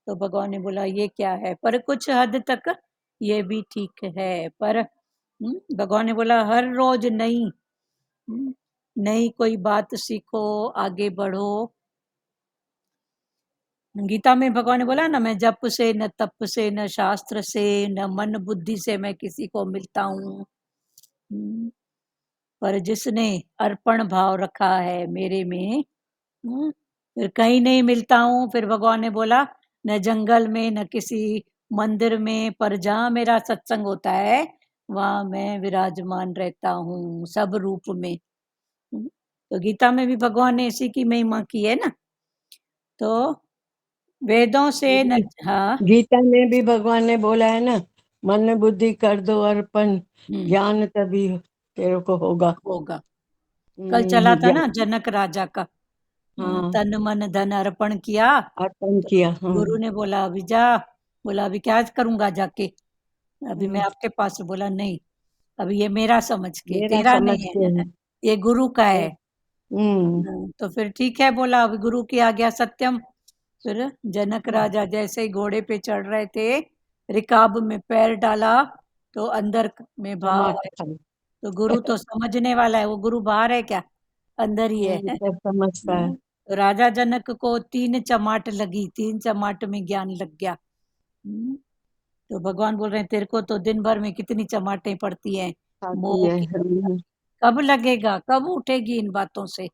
तो भगवान ने बोला ये क्या है? पर कुछ हद तक ये भी ठीक है। पर भगवान ने बोला हर रोज नई नई कोई बात सीखो, आगे बढ़ो। गीता में भगवान ने बोला ना, मैं जप से, न तप से, न शास्त्र से, न मन बुद्धि से मैं किसी को मिलता हूँ, पर जिसने अर्पण भाव रखा है मेरे में, फिर कहीं नहीं मिलता हूँ। फिर भगवान ने बोला न जंगल में, न किसी मंदिर में, पर जहाँ मेरा सत्संग होता है वहां मैं विराजमान रहता हूँ, सब रूप में। तो गीता में भी भगवान ने इसी की महिमा की है ना। तो वेदों से न, हाँ, गीता में भी भगवान ने बोला है ना, मन बुद्धि कर दो अर्पण, ज्ञान तभी तेरे को होगा। होगा। कल चला था ना ज्ञान, जनक राजा का, हाँ, तन मन धन अर्पण किया। अर्पण तो किया। हाँ, गुरु ने बोला अभी जा, बोला अभी क्या करूंगा जाके, अभी मैं हाँ, आपके पास। बोला नहीं, अभी ये मेरा समझ के, मेरा तेरा समझ नहीं के है, ये गुरु का है। हम्म, तो फिर ठीक है, बोला अभी गुरु की आज्ञा सत्यम। फिर जनक राजा जैसे ही घोड़े पे चढ़ रहे थे, रिकाब में पैर डाला तो अंदर में भाव समाधि है। था। तो गुरु तो समझने वाला है, वो गुरु बाहर है क्या? अंदर ही है। सब समझता है। तो राजा जनक को 3 चमाट लगी, 3 चमाट में ज्ञान लग गया। तो भगवान बोल रहे हैं तेरे को तो दिन भर में कितनी चमाटें पड़ती हैं, आती मोह है। की। कब लगेगा, कब उठेगी इन बातों से?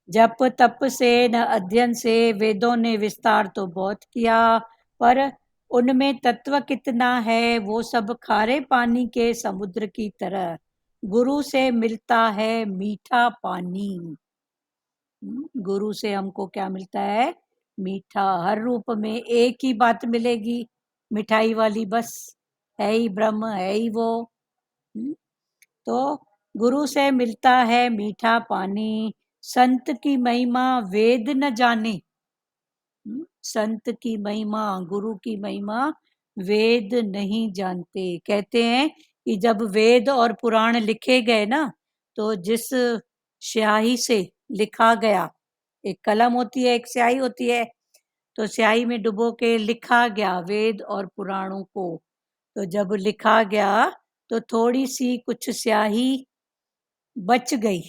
जप तप से न अध्ययन से वेदों ने विस्तार तो बहुत किया, पर उनमें तत्व कितना है? वो सब खारे पानी के समुद्र की तरह। गुरु से मिलता है मीठा पानी। गुरु से हमको क्या मिलता है? मीठा। हर रूप में एक ही बात मिलेगी, मिठाई वाली, बस है ही ब्रह्म, है ही वो। तो गुरु से मिलता है मीठा पानी। संत की महिमा वेद न जाने। संत की महिमा, गुरु की महिमा वेद नहीं जानते। कहते हैं कि जब वेद और पुराण लिखे गए ना, तो जिस स्याही से लिखा गया, एक कलम होती है, एक स्याही होती है, तो स्याही में डुबो के लिखा गया वेद और पुराणों को। तो जब लिखा गया तो थोड़ी सी कुछ स्याही बच गई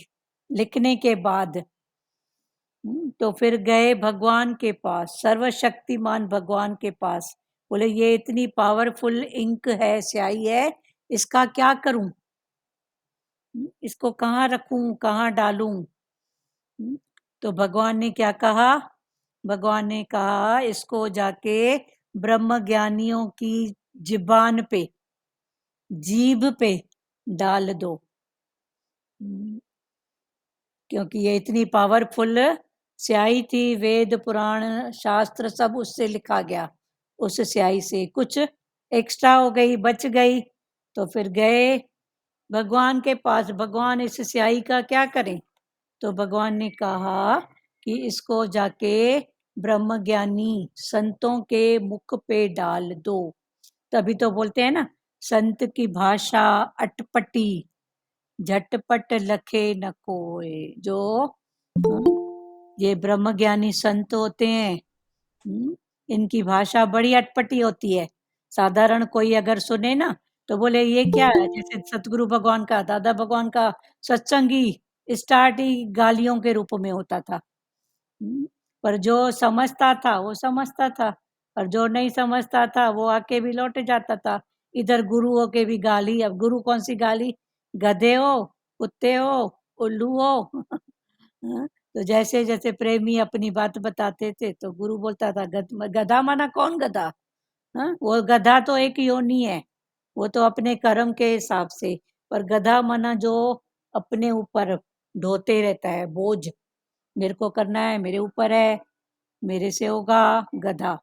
लिखने के बाद। तो फिर गए भगवान के पास, सर्वशक्तिमान भगवान के पास। बोले ये इतनी पावरफुल इंक है, स्याही है, इसका क्या करूं? इसको कहाँ रखूं, कहाँ डालूं? तो भगवान ने क्या कहा? भगवान ने कहा इसको जाके ब्रह्म ज्ञानियों की जिबान पे, जीभ पे डाल दो। क्योंकि ये इतनी पावरफुल स्याही थी, वेद पुराण शास्त्र सब उससे लिखा गया। उस स्याही से कुछ एक्स्ट्रा हो गई, बच गई, तो फिर गए भगवान के पास। भगवान इस स्याही का क्या करें? तो भगवान ने कहा कि इसको जाके ब्रह्म ज्ञानी संतों के मुख पे डाल दो। तभी तो बोलते हैं ना, संत की भाषा अटपटी, झटपट लखे न कोय। जो ये ब्रह्म ज्ञानी संत होते हैं, इनकी भाषा बड़ी अटपटी होती है। साधारण कोई अगर सुने ना तो बोले ये क्या है? जैसे सतगुरु भगवान का, दादा भगवान का सत्संग ही स्टार्ट ही गालियों के रूप में होता था। पर जो समझता था वो समझता था, और जो नहीं समझता था वो आके भी लौट जाता था। इधर गुरुओं के भी गाली। अब गुरु कौन सी गाली? गधे हो, कुत्ते हो, उल्लू हो। हाँ, तो जैसे जैसे प्रेमी अपनी बात बताते थे तो गुरु बोलता था गधा माना कौन गधा? हाँ, वो गधा तो एक योनि है, वो तो अपने कर्म के हिसाब से। पर गधा माना जो अपने ऊपर ढोते रहता है बोझ, मेरे को करना है, मेरे ऊपर है, मेरे से होगा गधा।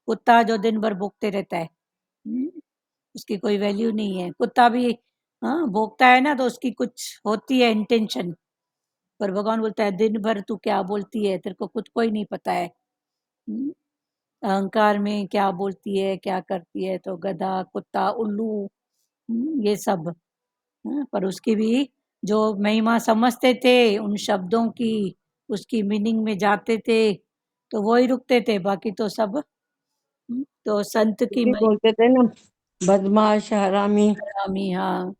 कुत्ता जो दिन भर भोंकते रहता है, उसकी कोई वैल्यू नहीं है। कुत्ता भी भोंकता है ना, तो उसकी कुछ होती है इंटेंशन, पर भगवान बोलता है दिन भर तू क्या बोलती है, तेरे को खुद को ही नहीं पता है। हम्म, अहंकार में क्या बोलती है, क्या करती है। तो गधा, कुत्ता, उल्लू, ये सब। पर उसकी भी जो महिमा समझते थे उन शब्दों की, उसकी मीनिंग में जाते थे, तो वो ही रुकते थे, बाकी तो सब। तो संत की भी बोलते थे ना, बदमाश हरामी। महिमा। हाँ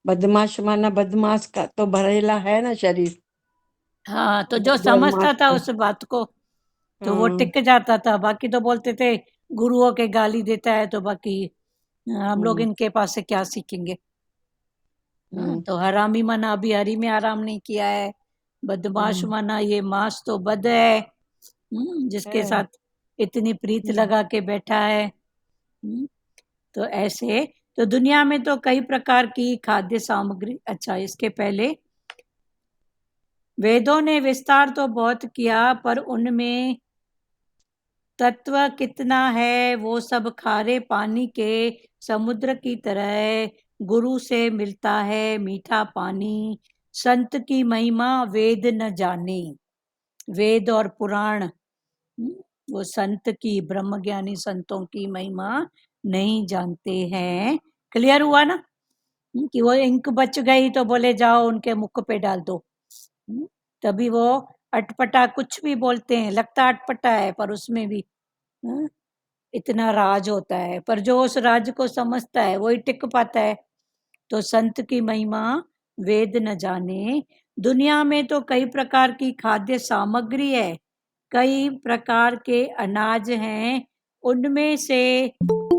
बदमाश माना बदमाश का तो भरेला है ना शरीर, हाँ, तो जो बदमाश समझता था का। उस बात को, तो वो हाँ। टिक जाता था। बाकी तो बोलते थे गुरुओं के गाली देता है, तो बाकी हम लोग हम्म, इनके पास से क्या सीखेंगे। हम्म, तो हरामी माना अभी हरी में आराम नहीं किया है, बदमाश हम्म, माना ये मास तो बद है, जिसके है। साथ इतनी प्रीत हम्म, लगा के बैठा है। तो ऐसे, तो दुनिया में तो कई प्रकार की खाद्य सामग्री। अच्छा, इसके पहले वेदों ने विस्तार तो बहुत किया, पर उनमें तत्व कितना है वो सब खारे पानी के समुद्र की तरह गुरु से मिलता है मीठा पानी। संत की महिमा वेद न जाने। वेद और पुराण, वो संत की, ब्रह्मज्ञानी संतों की महिमा नहीं जानते हैं। क्लियर हुआ ना? कि वो इंक बच गई तो बोले जाओ उनके मुख पे डाल दो। हम्म, तभी वो अटपटा कुछ भी बोलते हैं, लगता अटपटा है पर उसमें भी हम्म, इतना राज होता है। पर जो उस राज को समझता है वही टिक पाता है। तो संत की महिमा वेद न जाने। दुनिया में तो कई प्रकार की खाद्य सामग्री है, कई प्रकार के अनाज हैं, उनमें से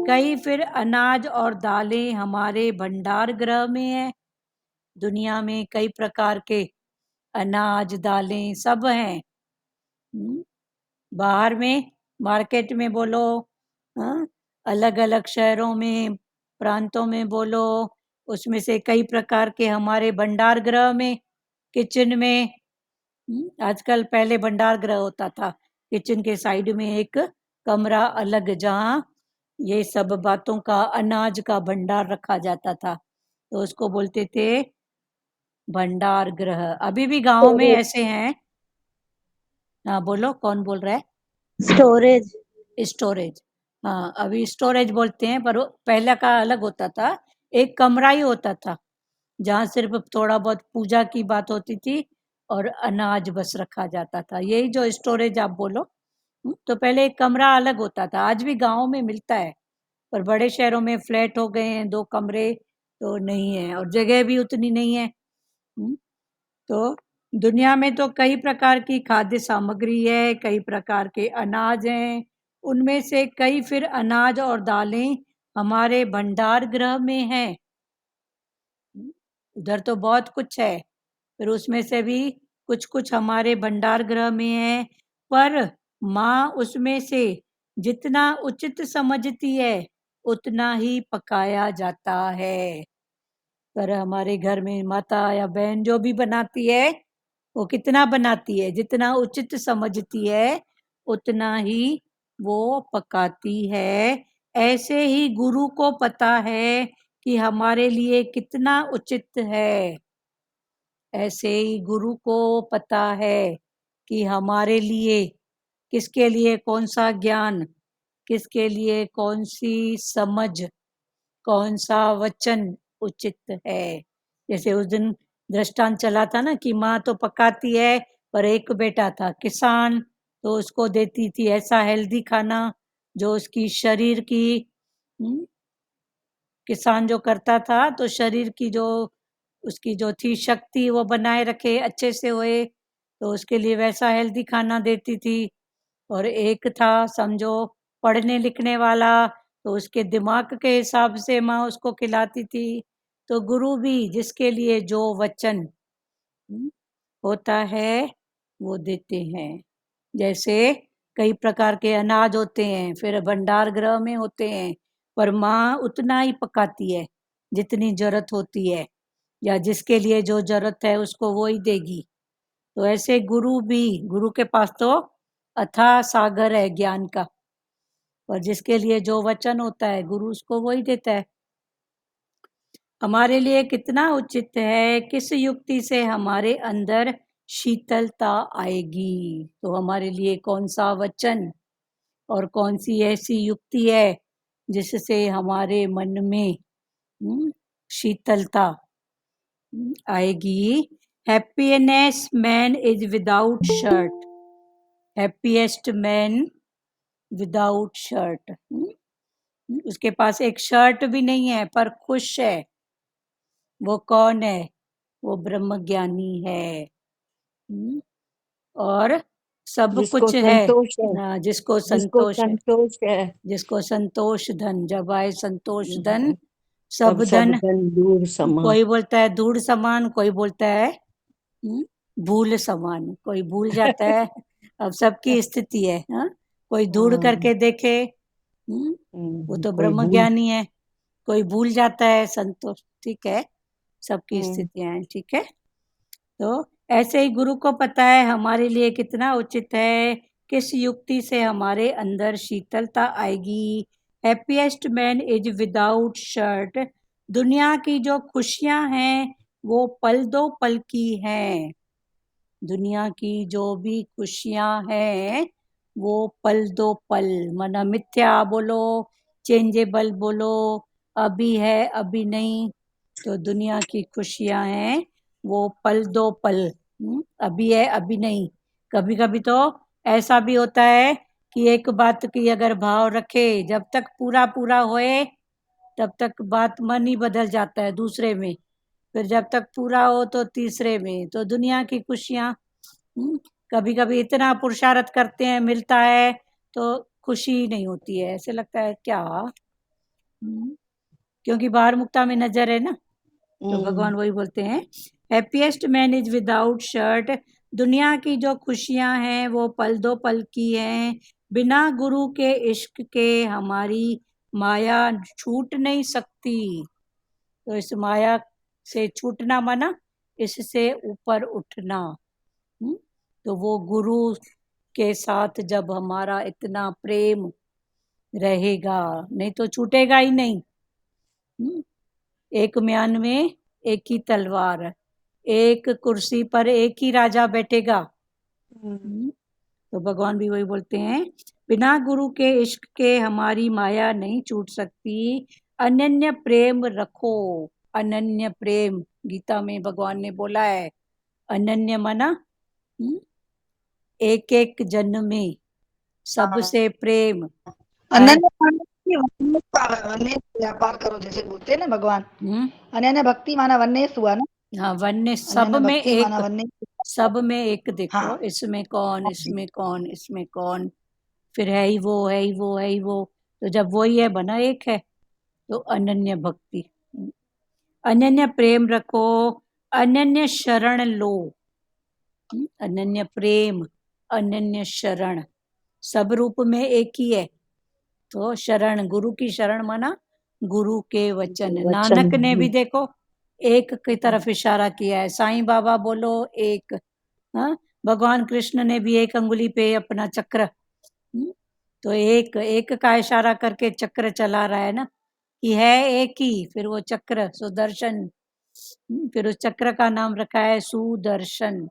कई फिर अनाज और दालें हमारे भंडार गृह में है। दुनिया में कई प्रकार के अनाज दालें सब हैं। हम्म, बाहर में मार्केट में बोलो, हाँ, अलग अलग शहरों में, प्रांतों में बोलो, उसमें से कई प्रकार के हमारे भंडार गृह में, किचन में। आजकल, पहले भंडार गृह होता था, किचन के साइड में एक कमरा अलग, जहाँ ये सब बातों का, अनाज का भंडार रखा जाता था, तो उसको बोलते थे भंडार गृह। अभी भी गांव में ऐसे हैं। हाँ बोलो, कौन बोल रहा है? स्टोरेज। स्टोरेज। हाँ, अभी स्टोरेज बोलते हैं, पर वो पहले का अलग होता था। एक कमरा ही होता था जहाँ सिर्फ थोड़ा बहुत पूजा की बात होती थी और अनाज बस रखा जाता था। यही जो स्टोरेज आप बोलो। तो पहले एक कमरा अलग होता था, आज भी गांव में मिलता है, पर बड़े शहरों में फ्लैट हो गए हैं, 2 कमरे तो नहीं है और जगह भी उतनी नहीं है। तो दुनिया में तो कई प्रकार की खाद्य सामग्री है, कई प्रकार के अनाज हैं, उनमें से कई फिर अनाज और दालें हमारे भंडार गृह में हैं। उधर तो बहुत कुछ है, फिर उसमें से भी कुछ कुछ हमारे भंडार गृह में है। पर माँ उसमें से जितना उचित समझती है उतना ही पकाया जाता है। पर हमारे घर में माता या बहन जो भी बनाती है, वो कितना बनाती है, जितना उचित समझती है उतना ही वो पकाती है। ऐसे ही गुरु को पता है कि हमारे लिए कितना उचित है, ऐसे ही गुरु को पता है कि हमारे लिए, किसके लिए कौन सा ज्ञान, किसके लिए कौन सी समझ, कौन सा वचन उचित है। जैसे उस दिन दृष्टांत चला था ना, कि माँ तो पकाती है, पर एक बेटा था किसान, तो उसको देती थी ऐसा हेल्दी खाना जो उसकी शरीर की, हम्म, किसान जो करता था तो शरीर की जो, उसकी जो थी शक्ति वो बनाए रखे, अच्छे से होए, तो उसके लिए वैसा हेल्दी खाना देती थी। और एक था समझो पढ़ने लिखने वाला, तो उसके दिमाग के हिसाब से माँ उसको खिलाती थी। तो गुरु भी जिसके लिए जो वचन होता है वो देते हैं। जैसे कई प्रकार के अनाज होते हैं, फिर भंडार गृह में होते हैं, पर माँ उतना ही पकाती है जितनी जरूरत होती है, या जिसके लिए जो जरूरत है उसको वो ही देगी। तो ऐसे गुरु भी, गुरु के पास तो अथाह सागर है ज्ञान का, और जिसके लिए जो वचन होता है गुरु उसको वही देता है। हमारे लिए कितना उचित है, किस युक्ति से हमारे अंदर शीतलता आएगी। तो हमारे लिए कौन सा वचन और कौन सी ऐसी युक्ति है जिससे हमारे मन में शीतलता आएगी। Happiness man is without shirt, happiest man without shirt. उसके पास एक शर्ट भी नहीं है पर खुश है। वो कौन है? वो ब्रह्म ज्ञानी है। और सब जिसको कुछ है, संतोष है, जिसको जिसको संतोष है, संतोष है, जिसको संतोष धन, जब आए संतोष धन तब सब सब धन। धन दूर समा। कोई बोलता है धूड़ समान, कोई बोलता है भूल समान, कोई भूल जाता है। अब सबकी स्थिति है। कोई धूड़ करके देखे, वो तो कोई ब्रह्म भूल। ज्ञानी है। कोई भूल जाता है संतोष। ठीक है, सबकी स्थितियां हैं। ठीक है, तो ऐसे ही गुरु को पता है हमारे लिए कितना उचित है, किस युक्ति से हमारे अंदर शीतलता आएगी। Happiest man is without shirt. दुनिया की जो खुशियां हैं वो पल दो पल की हैं। दुनिया की जो भी खुशियां हैं वो पल दो पल, मना मिथ्या बोलो, चेंजेबल बोलो, अभी है अभी नहीं। तो दुनिया की खुशियां हैं वो पल दो पल, अभी है अभी नहीं। कभी कभी तो ऐसा भी होता है कि एक बात की अगर भाव रखे, जब तक पूरा पूरा होए तब तक बात मन ही बदल जाता है दूसरे में, फिर जब तक पूरा हो तो तीसरे में। तो दुनिया की खुशियां कभी कभी इतना पुरुषार्थ करते हैं, मिलता है तो खुशी नहीं होती है, ऐसे लगता है क्या। क्योंकि बाहर मुक्ता में नजर है ना। तो भगवान वही बोलते हैं, happiest man is without shirt. दुनिया की जो खुशियां हैं वो पल दो पल की हैं। बिना गुरु के इश्क के हमारी माया छूट नहीं सकती। तो इस माया से छूटना माना इससे ऊपर उठना। तो वो गुरु के साथ जब हमारा इतना प्रेम रहेगा, नहीं तो छूटेगा ही नहीं। एक म्यान में एक ही तलवार, एक कुर्सी पर एक ही राजा बैठेगा। तो भगवान भी वही बोलते हैं, बिना गुरु के इश्क के हमारी माया नहीं छूट सकती। अनन्य प्रेम रखो। अनन्य प्रेम गीता में भगवान ने बोला है। अनन्य माना एक एक जन्म में सबसे प्रेम। अनन्य भक्ति वन्य व्यापार करो, जैसे बोलते हैं ना भगवान। अनन्य भक्ति माना वन्य हुआ ना। हाँ, वन्य सब अनन्य में भक्ति एक, माना वन्य। सब में एक देखो। हाँ। इसमें कौन, इसमें कौन, इसमें कौन, फिर है ही वो, है ही वो, है ही वो। तो जब वो ही है बना एक है, तो अनन्य भक्ति। अनन्य प्रेम रखो, अनन्य शरण लो। अनन्य प्रेम, अनन्य शरण, सब रूप में एक ही है। तो शरण, गुरु की शरण माना गुरु के वचन। नानक ने भी देखो एक की तरफ इशारा किया है। साईं बाबा बोलो एक, भगवान कृष्ण ने भी एक अंगुली पे अपना चक्र, तो एक एक का इशारा करके चक्र चला रहा है ना, कि है एक ही। फिर वो चक्र सुदर्शन, फिर उस चक्र का नाम रखा है सुदर्शन।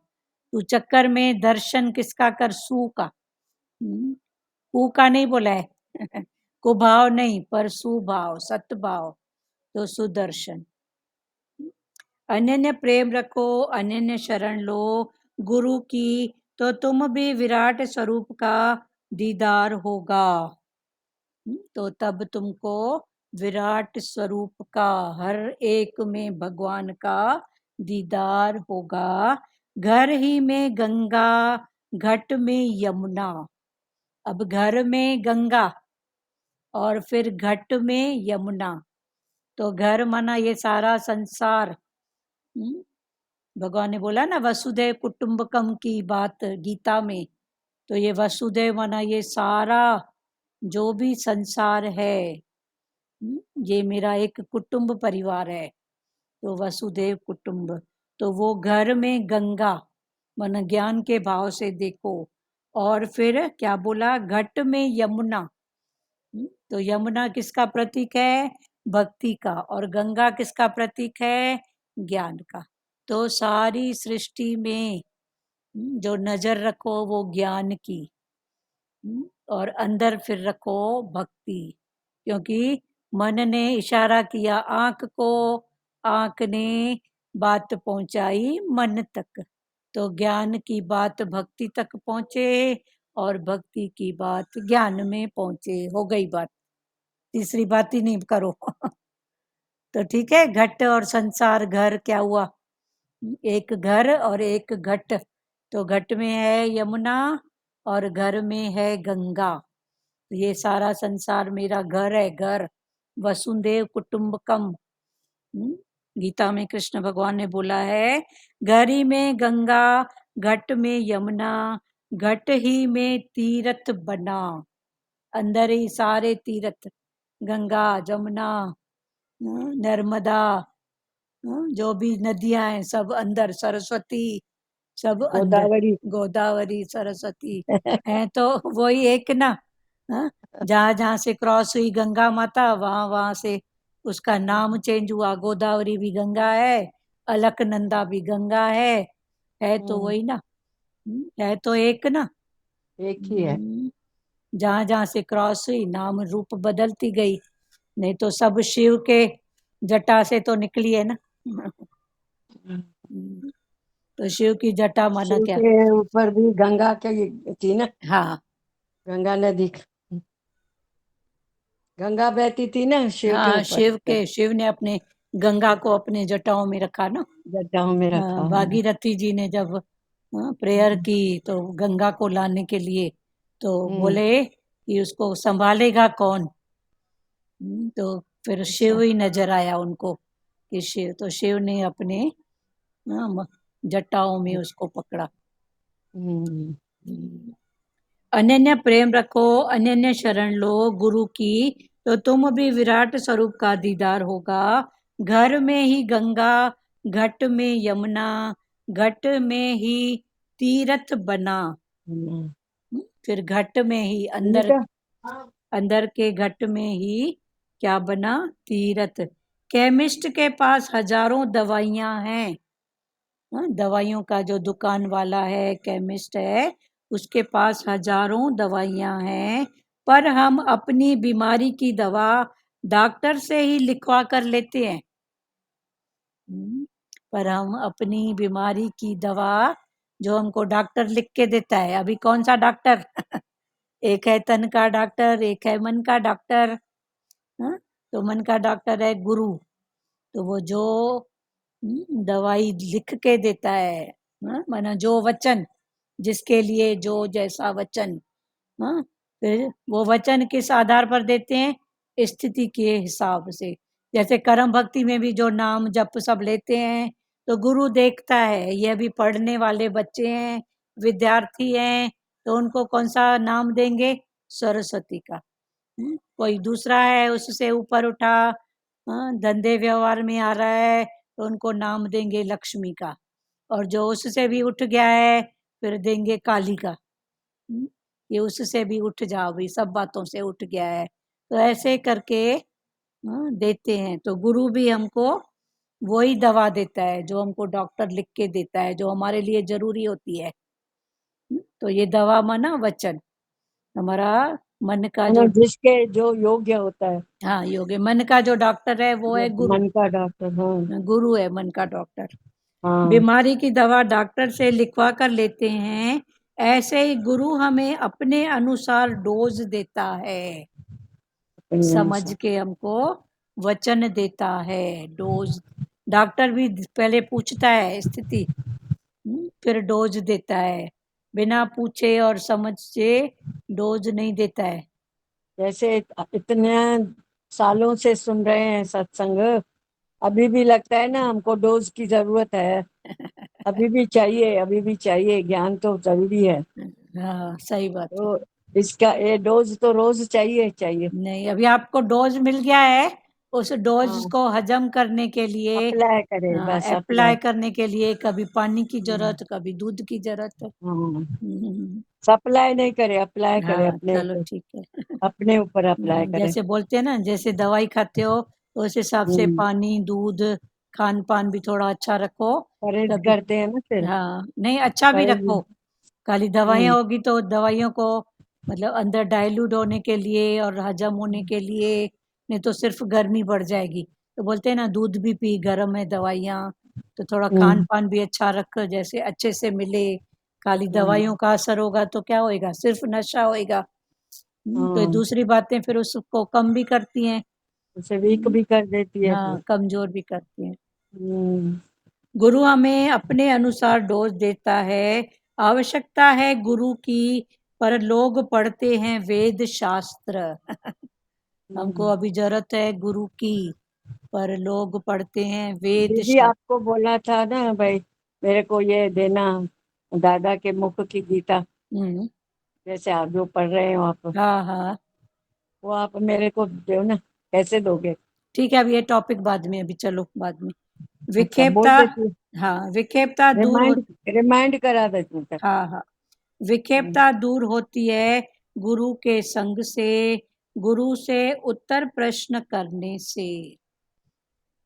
तो चक्कर में दर्शन किसका कर? सु का, ऊ का नहीं बोला है कुभाव नहीं, पर सुभाव, सतभाव, तो सुदर्शन। अनन्य प्रेम रखो, अनन्य शरण लो गुरु की, तो तुम भी विराट स्वरूप का दीदार होगा। तो तब तुमको विराट स्वरूप का, हर एक में भगवान का दीदार होगा। घर ही में गंगा, घट में यमुना। अब घर में गंगा और फिर घट में यमुना। तो घर माना ये सारा संसार। भगवान ने बोला ना वसुदेव कुटुंबकम की बात गीता में। तो ये वसुदेव माना ये सारा जो भी संसार है, ये मेरा एक कुटुंब परिवार है। तो वसुदेव कुटुंब, तो वो घर में गंगा मन ज्ञान के भाव से देखो। और फिर क्या बोला, घट में यमुना। तो यमुना किसका प्रतीक है, भक्ति का, और गंगा किसका प्रतीक है, ज्ञान का। तो सारी सृष्टि में जो नजर रखो वो ज्ञान की, और अंदर फिर रखो भक्ति, क्योंकि मन ने इशारा किया आंख को, आंख ने बात पहुंचाई मन तक। तो ज्ञान की बात भक्ति तक पहुंचे और भक्ति की बात ज्ञान में पहुंचे। हो गई बात, तीसरी बात ही नहीं करो। तो ठीक है, घट और संसार, घर क्या हुआ, एक घर और एक घट। तो घट में है यमुना और घर में है गंगा। ये सारा संसार मेरा घर है, घर। वसुदेव कुटुंबकम। गीता में कृष्ण भगवान ने बोला है, घर ही में गंगा, घट में यमुना, घट ही में तीर्थ बना। अंदर ही सारे तीर्थ, गंगा, जमुना, नर्मदा, जो भी नदियां हैं सब अंदर, सरस्वती सब अंदर, गोदावरी। गोदावरी, सरस्वती है तो वही एक ना। जहाँ जहाँ से क्रॉस हुई गंगा माता, वहां वहां से उसका नाम चेंज हुआ। गोदावरी भी गंगा है, अलकनंदा भी गंगा है तो वही ना। है तो एक ना, एक ही है। जहाँ जहाँ से क्रॉस हुई नाम रूप बदलती गई, नहीं तो सब शिव के जटा से तो निकली है ना। तो शिव की जटा माना शिव क्या, के ऊपर भी गंगा के थी ना। हाँ गंगा नदी, गंगा बहती थी ना शिव के हाँ, ऊपर। शिव ने अपने गंगा को अपने जटाओं में रखा ना। जटाओं में रखा। भागीरथी जी ने जब प्रेयर की तो गंगा को लाने के लिए, तो बोले कि उसको संभालेगा कौन। तो फिर शिव ही नजर आया उनको कि शिव, तो शिव ने अपने जटाओं में उसको पकड़ा। अनन्य प्रेम रखो, अनन्य शरण लो गुरु की, तो तुम भी विराट स्वरूप का दीदार होगा। घर में ही गंगा, घट में यमुना, घट में ही तीर्थ बना। फिर घट में ही, अंदर के घट में ही क्या बना, तीर्थ। केमिस्ट के पास हजारों दवाइयां हैं। दवाइयों का जो दुकान वाला है, केमिस्ट है, उसके पास हजारों दवाइयां हैं, पर हम अपनी बीमारी की दवा डॉक्टर से ही लिखवा कर लेते हैं। पर हम अपनी बीमारी की दवा जो हमको डॉक्टर लिख के देता है, अभी कौन सा डॉक्टर एक है तन का डॉक्टर, एक है मन का डॉक्टर। तो मन का डॉक्टर है गुरु, तो वो जो दवाई लिख के देता है, माना जो वचन, जिसके लिए जो जैसा वचन, फिर वो वचन किस आधार पर देते हैं, स्थिति के हिसाब से। जैसे कर्म भक्ति में भी जो नाम जप सब लेते हैं, तो गुरु देखता है ये भी पढ़ने वाले बच्चे हैं, विद्यार्थी हैं, तो उनको कौन सा नाम देंगे, सरस्वती का। कोई दूसरा है उससे ऊपर उठा, धंधे व्यवहार में आ रहा है, तो उनको नाम देंगे लक्ष्मी का। और जो उससे भी उठ गया है फिर देंगे काली का। ये उससे भी उठ जाओ भाई, सब बातों से उठ गया है, तो ऐसे करके देते हैं। तो गुरु भी हमको वही दवा देता है जो हमको डॉक्टर लिख के देता है, जो हमारे लिए जरूरी होती है। तो ये दवा माना वचन, हमारा मन का जो, जिसके जो योग्य होता है। हाँ योग्य, मन का जो डॉक्टर है वो है गुरु। मन का डॉक्टर, हाँ। गुरु है मन का डॉक्टर। हाँ। बीमारी की दवा डॉक्टर से लिखवा कर लेते हैं, ऐसे ही गुरु हमें अपने अनुसार डोज देता है। समझ के हमको वचन देता है, डोज। डॉक्टर भी पहले पूछता है स्थिति, फिर डोज देता है। बिना पूछे और समझे डोज नहीं देता है। जैसे इतने सालों से सुन रहे हैं सत्संग, अभी भी लगता है ना हमको डोज की जरूरत है। अभी भी चाहिए, अभी भी चाहिए, ज्ञान तो जरूरी है। हाँ सही बात है। तो इसका ये डोज तो रोज चाहिए चाहिए। नहीं, अभी आपको डोज मिल गया है उस डोज हाँ को हजम करने के लिए अप्लाई करे, बस अप्लाई अप्लाई। करने के लिए कभी पानी की जरूरत, कभी दूध की जरूरत। हाँ हम्म, सप्लाई नहीं करे, अप्लाई करे हाँ अपने चलो ऊपर, ठीक है। अपने ऊपर अप्लाई करे। जैसे बोलते हैं ना, जैसे दवाई खाते हो तो उस हिसाब से हम्म, पानी दूध खान पान भी थोड़ा अच्छा रखो परहेज तभी। करते हैं ना फिर, हाँ नहीं, अच्छा भी परहेज। रखो। खाली दवाइयाँ हम्म होगी तो दवाइयों को मतलब अंदर डाइल्यूट होने के लिए और हजम होने के लिए, नहीं तो सिर्फ गर्मी बढ़ जाएगी। तो बोलते हैं ना, दूध भी पी, गर्म है दवाइयाँ, तो थोड़ा खान हम्म पान भी अच्छा रख, जैसे अच्छे से मिले। खाली हम्म, दवाइयों का असर होगा तो क्या होएगा, सिर्फ नशा होएगा। तो ये हाँ, दूसरी बातें फिर उसको कम भी करती हैं। उसे वीक भी कर देती है फिर। हाँ, कमजोर भी करती हैं। हम्म गुरु हमें अपने अनुसार डोज देता है। आवश्यकता है गुरु की, पर लोग पढ़ते हैं वेद शास्त्र। हमको हम्म। अभी जरूरत है गुरु की, पर लोग पढ़ते हैं वेद दीदी शास्त्र। आपको बोला था ना भाई, मेरे को ये देना, दादा के मुख की गीता, हम्म, जैसे आप जो पढ़ रहे हो आप, हाँ हाँ वो आप मेरे को दो ना, कैसे दोगे? ठीक है। अब ये टॉपिक बाद में, अभी चलो बाद में। अच्छा बोल विक्षेपता, देती, हाँ विक्षेपता दूर हो, रिमाइंड रिमाइंड करा देती हूँ फिर। हाँ हाँ, विक्षेपता दूर होती है गुरु के संग से, गुरु से उत्तर प्रश्न करने से।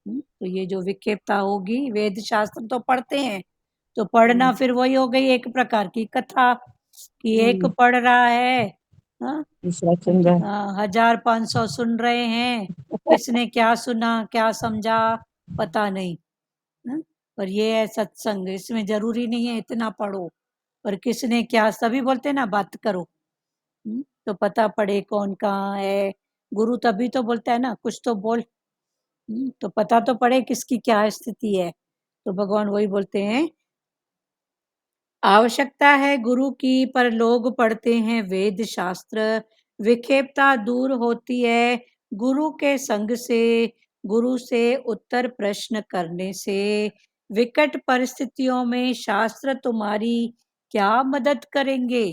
तो ये जो विक्षेपता होगी, वेद शास्त्र तो पढ़ते हैं, तो पढ़ना हम्म फिर वही हो गई एक प्रकार की कथा, कि एक हम्म, पढ़ रहा है, हाँ, दूसरा सुन रहा है। 1500 सुन रहे हैं, किसने क्या सुना क्या समझा पता नहीं। हाँ? पर ये है सत्संग, इसमें जरूरी नहीं है इतना पढ़ो, पर किसने क्या, सभी बोलते हैं ना बात करो। तो पता पड़े कौन कहाँ है। गुरु तभी तो बोलता है ना, कुछ तो बोल। तो पता तो पड़े किसकी क्या स्थिति है। तो भगवान वही बोलते हैं, आवश्यकता है गुरु की, पर लोग पढ़ते हैं वेद शास्त्र। विक्षेपता दूर होती है गुरु के संग से, गुरु से उत्तर प्रश्न करने से। विकट परिस्थितियों में शास्त्र तुम्हारी क्या मदद करेंगे।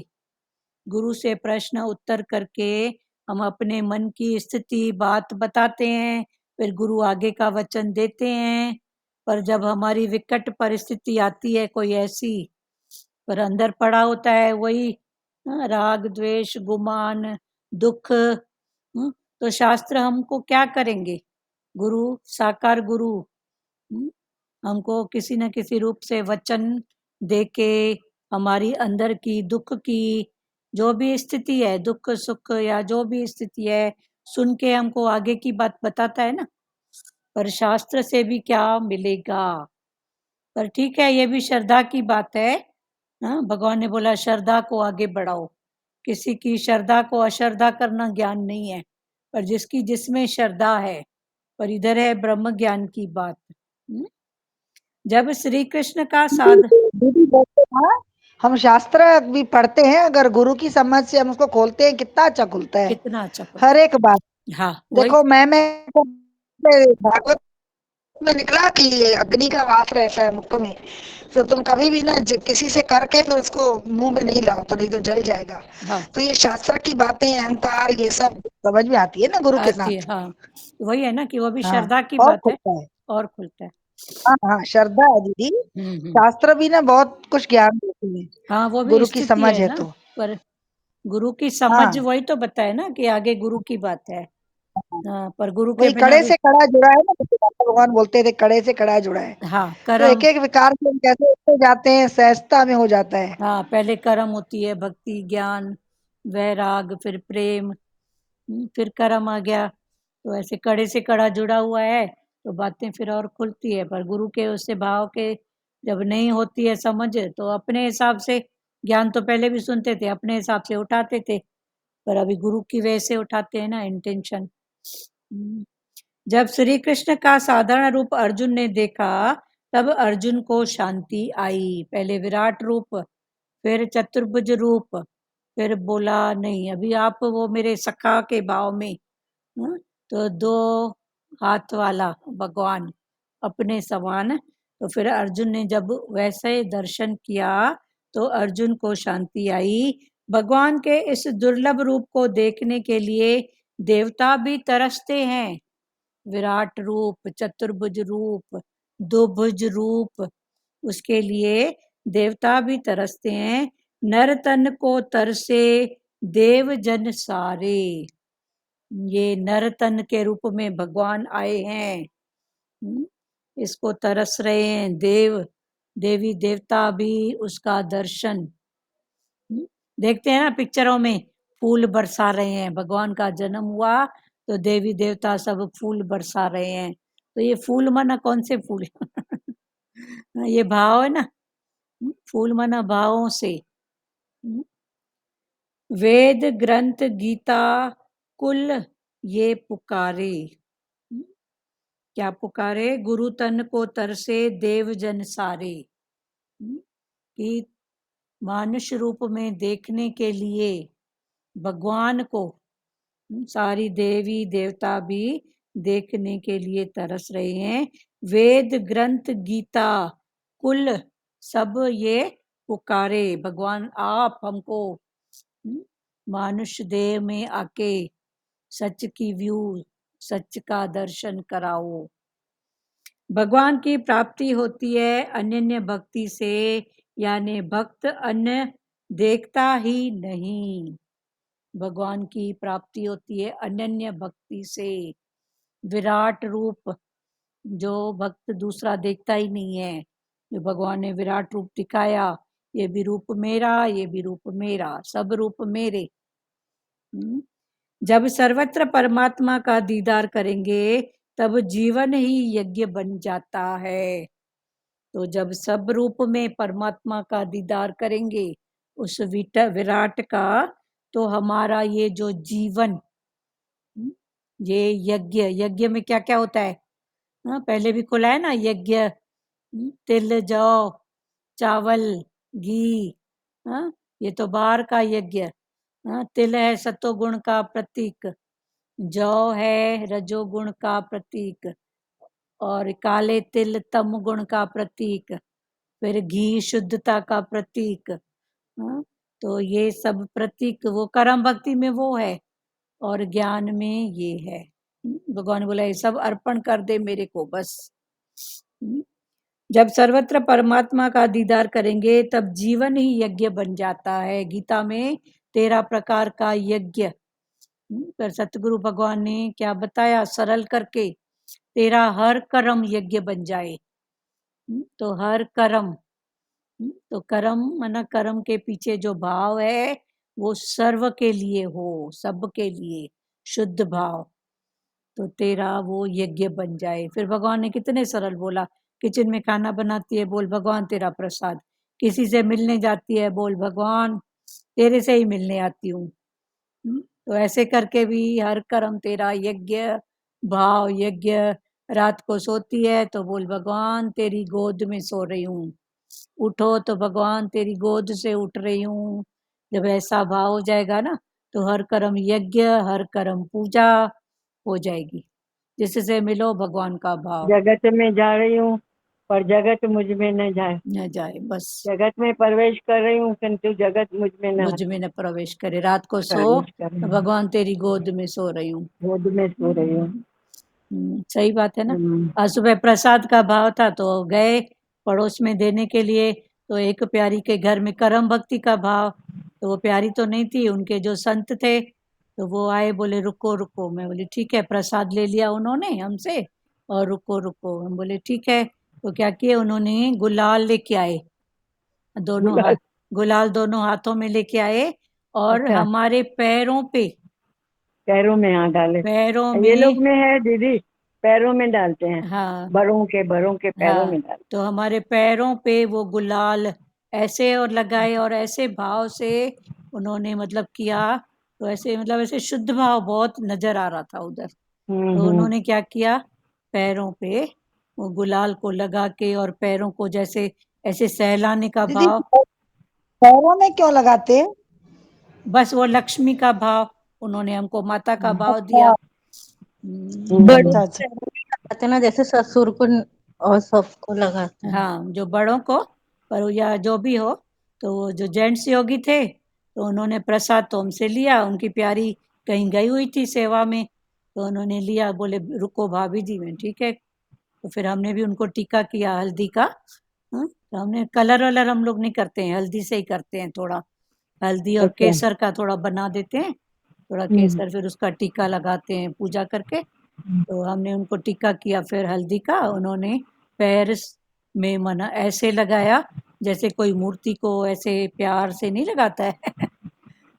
गुरु से प्रश्न उत्तर करके हम अपने मन की स्थिति बात बताते हैं, फिर गुरु आगे का वचन देते हैं। पर जब हमारी विकट परिस्थिति आती है कोई ऐसी, पर अंदर पड़ा होता है वही राग द्वेष गुमान दुख, तो शास्त्र हमको क्या करेंगे। गुरु, साकार गुरु, हम्म, हमको किसी न किसी रूप से वचन देके हमारी अंदर की दुख की जो भी स्थिति है, दुख सुख या जो भी स्थिति है, सुन के हमको आगे की बात बताता है ना। पर शास्त्र से भी क्या मिलेगा। पर ठीक है, ये भी श्रद्धा की बात है। हाँ, भगवान ने बोला श्रद्धा को आगे बढ़ाओ। किसी की श्रद्धा को अश्रद्धा करना ज्ञान नहीं है, पर जिसकी जिसमें श्रद्धा है। पर इधर है ब्रह्म ज्ञान की बात। हम्म? जब श्री कृष्ण का साध, दीदी बोलते हैं, हम शास्त्र भी पढ़ते हैं, अगर गुरु की समझ से हम उसको खोलते हैं, कितना अच्छा खुलता है कितना अच्छा हर पढ़ता एक बात। है। हाँ वही। देखो मैं भागवत में निकला कि अग्नि का वास रहता है मुख में, तो तुम कभी भी ना किसी से करके फिर उसको मुंह में नहीं लाओ, तो नहीं तो जल जाएगा। हाँ तो ये शास्त्र की बातें, अहंकार, ये सब समझ में आती है ना गुरु के आती है। साथ। हाँ वही है ना, कि वो भी हाँ, श्रद्धा की और बात है। खुलता है। और खुलता है। हाँ हाँ, श्रद्धा है दीदी। हम्म। शास्त्र भी ना बहुत कुछ ज्ञान देती है, हाँ वो भी गुरु की स्थिति समझ है है ना, तो। पर गुरु की समझ हाँ वही तो बताए ना, कि आगे गुरु की बात है। हाँ, हाँ, पर गुरु के वही बिना कड़े भी। से कड़ा जुड़ा है ना, जैसे भगवान बोलते थे कड़े से कड़ा जुड़ा है। हाँ तो कर्म। एक एक विकार से हम कैसे उठते जाते हैं, सहजता में हो जाता है। हाँ पहले कर्म होती है, भक्ति ज्ञान वैराग, फिर प्रेम, फिर कर्म आ गया। तो ऐसे कड़े से कड़ा जुड़ा हुआ है, तो बातें फिर और खुलती है। पर गुरु के उससे भाव के जब नहीं होती है समझ, तो अपने हिसाब से ज्ञान तो पहले भी सुनते थे, अपने हिसाब से उठाते थे। पर अभी गुरु की वजह से उठाते हैं ना, इंटेंशन। जब श्री कृष्ण का साधारण रूप अर्जुन ने देखा, तब अर्जुन को शांति आई। पहले विराट रूप, फिर चतुर्भुज रूप, फिर बोला नहीं अभी आप वो मेरे सखा के भाव में। हाँ, तो दो हाथ वाला भगवान अपने समान। तो फिर अर्जुन ने जब वैसे दर्शन किया, तो अर्जुन को शांति आई। भगवान के इस दुर्लभ रूप को देखने के लिए देवता भी तरसते हैं। विराट रूप, चतुर्भुज रूप, दुभुज रूप, उसके लिए देवता भी तरसते हैं। नर तन को तरसे देव जन सारे, ये नर तन के रूप में भगवान आए हैं, इसको तरस रहे हैं देव, देवी देवता भी उसका दर्शन। देखते हैं ना पिक्चरों में, फूल बरसा रहे हैं, भगवान का जन्म हुआ तो देवी देवता सब फूल बरसा रहे हैं। तो ये फूल माना कौन से फूल? ये भाव है ना, फूल माना भावों से। वेद ग्रंथ गीता कुल ये पुकारे, क्या पुकारे? गुरु तन को तरसे देव जन सारे, कि मानुष रूप में देखने के लिए भगवान को सारी देवी देवता भी देखने के लिए तरस रहे हैं। वेद ग्रंथ गीता कुल सब ये पुकारे, भगवान आप हमको मानुष देह में आके सच की व्यू, सच का दर्शन कराओ। भगवान की प्राप्ति होती है अनन्य भक्ति से, यानी भक्त अन्य देखता ही नहीं, भगवान की प्राप्ति होती है अनन्य भक्ति से। विराट रूप, जो भक्त दूसरा देखता ही नहीं है, जो भगवान ने विराट रूप दिखाया, ये भी रूप मेरा, ये भी रूप मेरा, सब रूप मेरे। जब सर्वत्र परमात्मा का दीदार करेंगे तब जीवन ही यज्ञ बन जाता है। तो जब सब रूप में परमात्मा का दीदार करेंगे उस विराट का, तो हमारा ये जो जीवन, ये यज्ञ, यज्ञ में क्या क्या होता है? पहले भी खुला है ना यज्ञ, तिल जौ चावल घी, ये तो बाहर का यज्ञ। तिल है सतोगुण का प्रतीक, जौ है रजोगुण का प्रतीक, और काले तिल तम गुण का प्रतीक, फिर घी शुद्धता का प्रतीक। तो ये सब प्रतीक वो कर्म भक्ति में वो है, और ज्ञान में ये है। भगवान बोला ये सब अर्पण कर दे मेरे को बस। जब सर्वत्र परमात्मा का दीदार करेंगे तब जीवन ही यज्ञ बन जाता है। गीता में 13 प्रकार का यज्ञ, पर सतगुरु भगवान ने क्या बताया सरल करके, तेरा हर कर्म यज्ञ बन जाए। तो हर कर्म, तो कर्म माना कर्म के पीछे जो भाव है वो सर्व के लिए हो, सब के लिए शुद्ध भाव, तो तेरा वो यज्ञ बन जाए। फिर भगवान ने कितने सरल बोला, किचन में खाना बनाती है, बोल भगवान तेरा प्रसाद। किसी से मिलने जाती है, बोल भगवान तेरे से ही मिलने आती हूँ। तो ऐसे करके भी हर कर्म तेरा यज्ञ, भाव यज्ञ। रात को सोती है तो बोल भगवान तेरी गोद में सो रही हूँ, उठो तो भगवान तेरी गोद से उठ रही हूँ। जब ऐसा भाव हो जाएगा ना तो हर कर्म यज्ञ, हर कर्म पूजा हो जाएगी, जिससे मिलो भगवान का भाव। जगत में जा रही हूँ पर जगत मुझ में न जाए, न जाए बस, जगत में प्रवेश कर रही हूँ किंतु जगत मुझ में न प्रवेश करे। रात को सो प्रवेश कर रही तो हूँ, भगवान तेरी गोद में सो रही हूँ। गोद में सो रही हूँ। सही बात है ना। आज सुबह प्रसाद का भाव था तो गए पड़ोस में देने के लिए, तो एक प्यारी के घर में कर्म भक्ति का भाव, तो वो प्यारी तो नहीं थी, उनके जो संत थे तो वो आए, बोले रुको रुको। मैं बोली ठीक है, प्रसाद ले लिया उन्होंने हमसे, और रुको रुको। हम बोले ठीक है। तो क्या किए उन्होंने, गुलाल लेके आए, दोनों हाथ गुलाल दोनों हाथों में लेके आए, और अच्छा। हमारे पैरों पे, पैरों में हाथ डाले, पैरों ये में, लोग में है दीदी, पैरों में डालते हैं, हाँ बड़ों के पैरों में हाँ, डालते तो हमारे पैरों पे वो गुलाल ऐसे और लगाए, और ऐसे भाव से उन्होंने मतलब किया, तो ऐसे मतलब ऐसे शुद्ध भाव बहुत नजर आ रहा था उधर। तो उन्होंने क्या किया, पैरों पे वो गुलाल को लगा के, और पैरों को जैसे ऐसे सहलाने का दीदी भाव, पैरों में क्यों लगाते हैं? बस वो लक्ष्मी का भाव, उन्होंने हमको माता का भाव अच्छा दिया। बड़े अच्छा अच्छा। लगाते ना, जैसे ससुर को और सबको लगाते हैं। हाँ, जो बड़ों को, पर या जो भी हो, तो वो जो जेंट्स योगी थे तो उन्होंने प्रसाद तो हमसे लिया, उनकी प्यारी कहीं गई हुई थी सेवा में, तो उन्होंने लिया, बोले रुको भाभी जी, मैं ठीक है। तो फिर हमने भी उनको टीका किया हल्दी का। तो हमने कलर वलर हम लोग नहीं करते हैं, हल्दी से ही करते हैं। थोड़ा हल्दी और अच्छा। केसर का थोड़ा बना देते हैं, थोड़ा केसर, फिर उसका टीका लगाते हैं पूजा करके। तो हमने उनको टीका किया फिर हल्दी का। उन्होंने पैर में मना ऐसे लगाया जैसे कोई मूर्ति को ऐसे प्यार से नहीं लगाता है। तो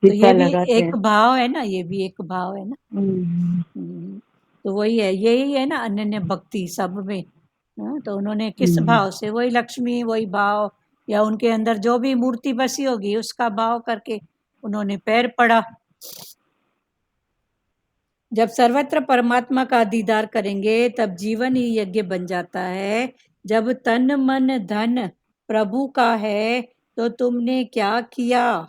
टीका ये भी लगाते एक हैं। भाव है ना, ये भी एक भाव है ना। हम्म, तो वही है, यही है ना अनन्य भक्ति सब में। तो उन्होंने किस भाव से, वही लक्ष्मी, वही भाव, या उनके अंदर जो भी मूर्ति बसी होगी उसका भाव करके उन्होंने पैर पड़ा। जब सर्वत्र परमात्मा का दीदार करेंगे तब जीवन ही यज्ञ बन जाता है। जब तन मन धन प्रभु का है तो तुमने क्या किया,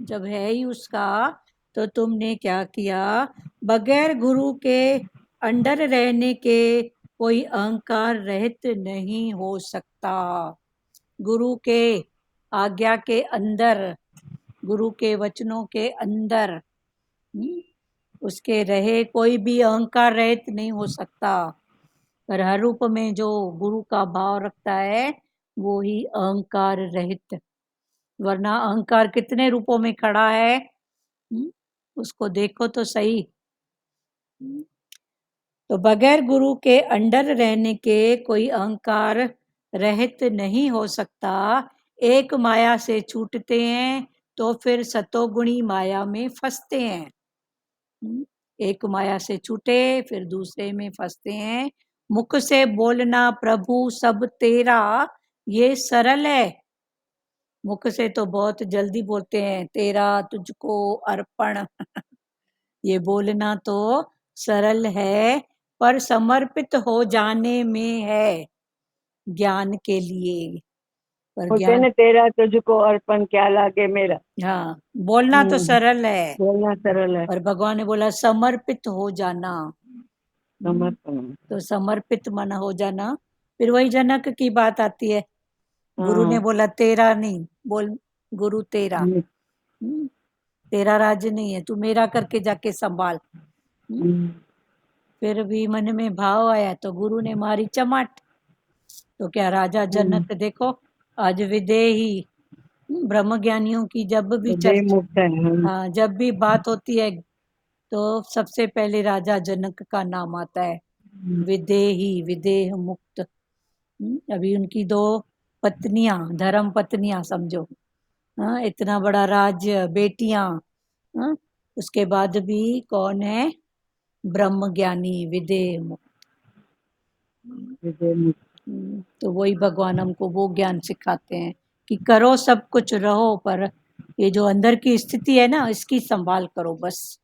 जब है ही उसका तो तुमने क्या किया। बगैर गुरु के अंडर रहने के कोई अहंकार रहित नहीं हो सकता। गुरु के आज्ञा के अंदर, गुरु के वचनों के अंदर उसके रहे कोई भी अहंकार रहित नहीं हो सकता। पर हर रूप में जो गुरु का भाव रखता है वो ही अहंकार रहित, वरना अहंकार कितने रूपों में खड़ा है, उसको देखो तो सही। तो बगैर गुरु के अंडर रहने के कोई अहंकार रहित नहीं हो सकता। एक माया से छूटते हैं तो फिर सतोगुणी माया में फंसते हैं। एक माया से छूटे फिर दूसरे में फंसते हैं। मुख से बोलना प्रभु सब तेरा, ये सरल है। मुख से तो बहुत जल्दी बोलते हैं, तेरा तुझको अर्पण। ये बोलना तो सरल है, पर समर्पित हो जाने में है, ज्ञान के लिए। पर बोलते हैं ज्ञान, ना, तेरा तुझको अर्पण क्या लागे मेरा। हाँ, बोलना तो सरल है, बोलना सरल है। पर भगवान ने बोला समर्पित हो जाना। समर्पण। तो समर्पित मन हो जाना। फिर वही जनक की बात आती है, गुरु ने हाँ। बोला तेरा नहीं, बोल गुरु तेरा। हम्म, हम्म, तेरा राज्य नहीं है, तू मेरा करके जाके संभाल। हम्म, फिर भी मन में भाव आया तो गुरु ने मारी चमाट। तो क्या राजा जनक देखो, आज विदेही ब्रह्म ज्ञानियों की जब भी तो चर्चा, मुक्त है हम। हाँ, जब भी बात होती है तो सबसे पहले राजा जनक का नाम आता है। विदेही, विदेह मुक्त। अभी उनकी दो पत्नियां, धर्म पत्नियां समझो। हाँ, इतना बड़ा राज्य, बेटियां। हाँ, उसके बाद भी कौन है, ब्रह्म ज्ञानी, विदेह मुक्त। विजय मुक्त। तो वही भगवान हमको वो ज्ञान सिखाते हैं कि करो सब कुछ, रहो, पर ये जो अंदर की स्थिति है ना, इसकी संभाल करो बस।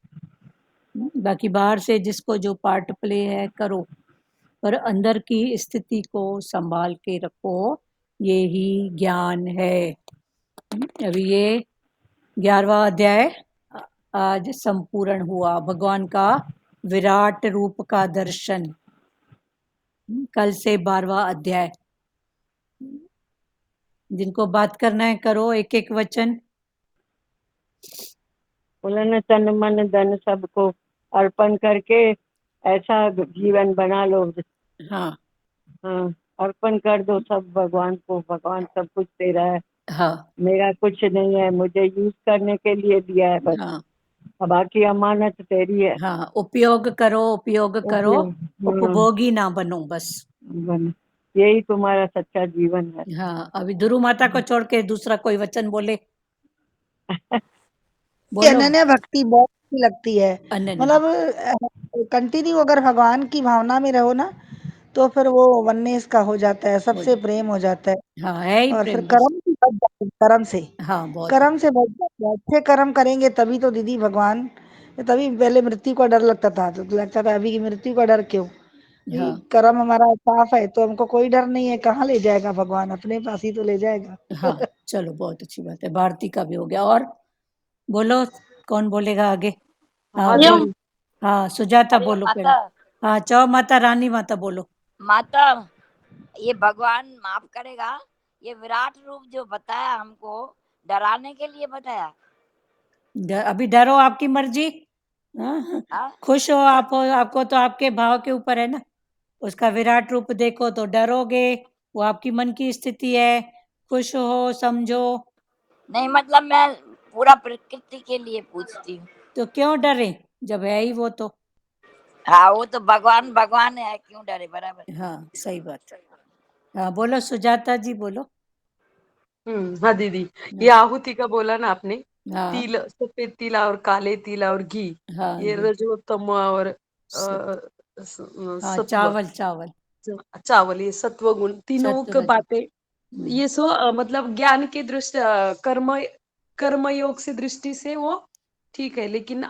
बाकी बाहर से जिसको जो पार्ट प्ले है करो, पर अंदर की स्थिति को संभाल के रखो, ये ही ज्ञान है। अभी ये 11वां अध्याय आज संपूर्ण हुआ, भगवान का विराट रूप का दर्शन। कल से 12वां अध्याय। जिनको बात करना है करो, एक एक वचन। बोला ना, तन मन धन सबको अर्पण करके ऐसा जीवन बना लो। हाँ हाँ, अर्पण कर दो सब भगवान को। भगवान सब कुछ दे रहा है, हाँ मेरा कुछ नहीं है, मुझे यूज करने के लिए दिया है बस। हाँ अब बाकी अमानत तेरी है। हाँ, उपयोग करो, उपयोग करो, उपयोग। हाँ, उपभोगी ना बनो बस। यही तुम्हारा सच्चा जीवन है। हाँ, अभी ध्रुव माता को छोड़ के दूसरा कोई वचन बोले, ये बोलो। अनन्य भक्ति बहुत अच्छी लगती है। अनन्य मतलब कंटिन्यू अगर भगवान की भावना में रहो ना, तो फिर वो वननेस का हो जाता है, हो सबसे जाए, प्रेम हो जाता है। हाँ, है ही और फिर प्रेम बस। कर्म भी बढ़ जाते हैं, कर्म से। हाँ, बहुत। कर्म से बढ़ जाते हैं, अच्छे कर्म करेंगे तभी तो दीदी भगवान। तभी पहले मृत्यु का डर लगता था, तो लगता था अभी की मृत्यु का डर क्यों। हाँ कर्म हमारा साफ है तो हमको कोई डर नहीं है, कहाँ ले जाएगा भगवान, अपने पास ही तो ले जाएगा। हाँ, चलो बहुत अच्छी बात है, भारती का भी हो गया। और बोलो, कौन बोलेगा आगे। हाँ हाँ बोल, जी। हाँ, सुजाता अरे बोलो पहले। माता, हाँ, चौ माता रानी माता बोलो। माता, ये भगवान माफ करेगा, ये विराट रूप जो बताया हमको डराने के लिए बताया। अभी डरो, आपकी मर्जी। हाँ, हाँ? खुश हो आप, आपको तो आपके भाव के ऊपर है ना। उसका विराट रूप देखो तो डरोगे, वो आपकी मन की स्थिति है। खुश हो, समझो। नहीं मतलब मैं पूरा प्रकृति के लिए पूछती हूँ। तो क्यों डरे जब है ही वो तो। हाँ वो तो भगवान भगवान है, क्यों डरे, बराबर। हाँ सही बात है। हाँ बोलो सुजाता जी बोलो। हाँ दीदी, ये आहुति का बोला ना आपने, हाँ तिल, सफेद तिल और काले तिल और घी, हाँ ये घी, रजोतम और सत्व, हाँ सत्व, चावल चावल, चावल, ये सत्व गुण तीनों सत्व की रज। बातें, ये सो मतलब ज्ञान की दृष्टि, कर्म कर्म योग से दृष्टि से वो ठीक है, लेकिन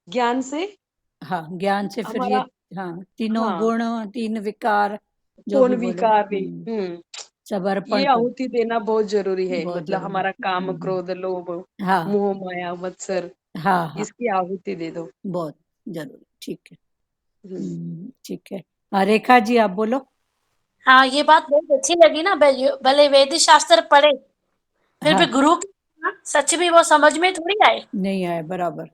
ज्ञान से हाँ ज्ञान से फिर ये, हमारा, हाँ तीनों हाँ, गुण, तीन विकार, जो कौन भी बोलो, विकार है, सब अर्पण ये कर। आहुति देना बहुत जरूरी है, बहुत मतलब जरूरी। हमारा काम, क्रोध, लोभ, हाँ मोह, माया, मत्सर, हाँ हाँ इसकी आहुति दे दो। बहुत जरूरी, ठीक है। हम्म, ठीक है। हाँ रेखा जी आप बोलो। हाँ ये बात बहुत अच्छी लगी ना, भले वेद शास्त्र पढ़े फिर भी हाँ गुरु के सच भी वो समझ में थोड़ी आए। नहीं आए, बराबर।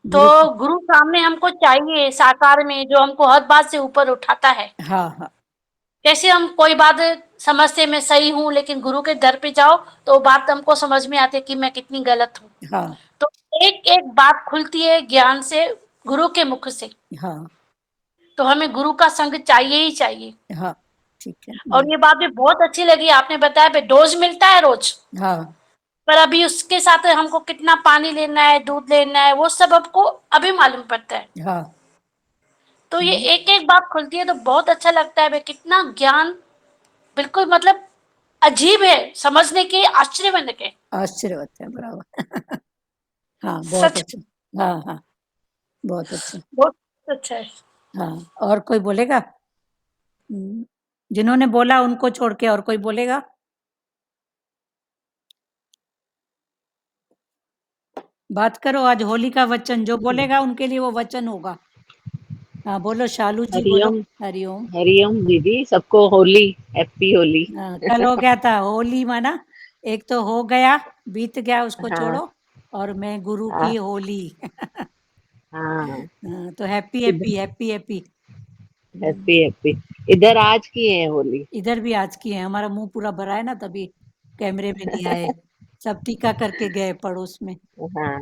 तो गुरु, गुरु सामने हमको चाहिए साकार में, जो हमको हर बात से ऊपर उठाता है। हाँ हाँ कैसे हम कोई बात समझते मैं सही हूँ, लेकिन गुरु के दर पे जाओ तो वो बात हमको समझ में आती है कि मैं कितनी गलत हूँ। हाँ तो एक एक बात खुलती है ज्ञान से, गुरु के मुख से। हाँ तो हमें गुरु का संग चाहिए ही चाहिए। हाँ ठीक है। और ये बात भी बहुत अच्छी लगी, आपने बताया भाई डोज मिलता है रोज, हाँ पर अभी उसके साथ हमको कितना पानी लेना है, दूध लेना है, वो सब हमको अभी मालूम पड़ता है। हाँ तो ये एक एक बात खुलती है तो बहुत अच्छा लगता है भाई, कितना ज्ञान, बिल्कुल मतलब अजीब है, समझने के आश्चर्यजनक है। आश्चर्यवत है, बराबर। हाँ बहुत सच अच्छा। हाँ हाँ बहुत अच्छा। बहुत अच्छा है। हाँ और कोई बोलेगा? जिन्होंने बोला उनको छोड़ के और कोई बोलेगा? बात करो, आज होली का वचन जो बोलेगा उनके लिए वो वचन होगा। हाँ बोलो शालू जी बोलो। हरिओम। हरिओम। हरिओम दीदी, सबको होली, हैप्पी होली। हाँ, कल हो गया था होली माना, एक तो हो गया, बीत गया, उसको हाँ छोड़ो। और मैं गुरु हाँ की होली। हाँ, हाँ, तो हैप्पी हैप्पी इधर हैप्पी हैप्पी। हैप्पी हैप्पी, इधर आज की है होली। इधर भी आज की है, हमारा मुंह पूरा भरा है ना, तभी कैमरे में नहीं आए। सब टीका करके गए पड़ोस में। हाँ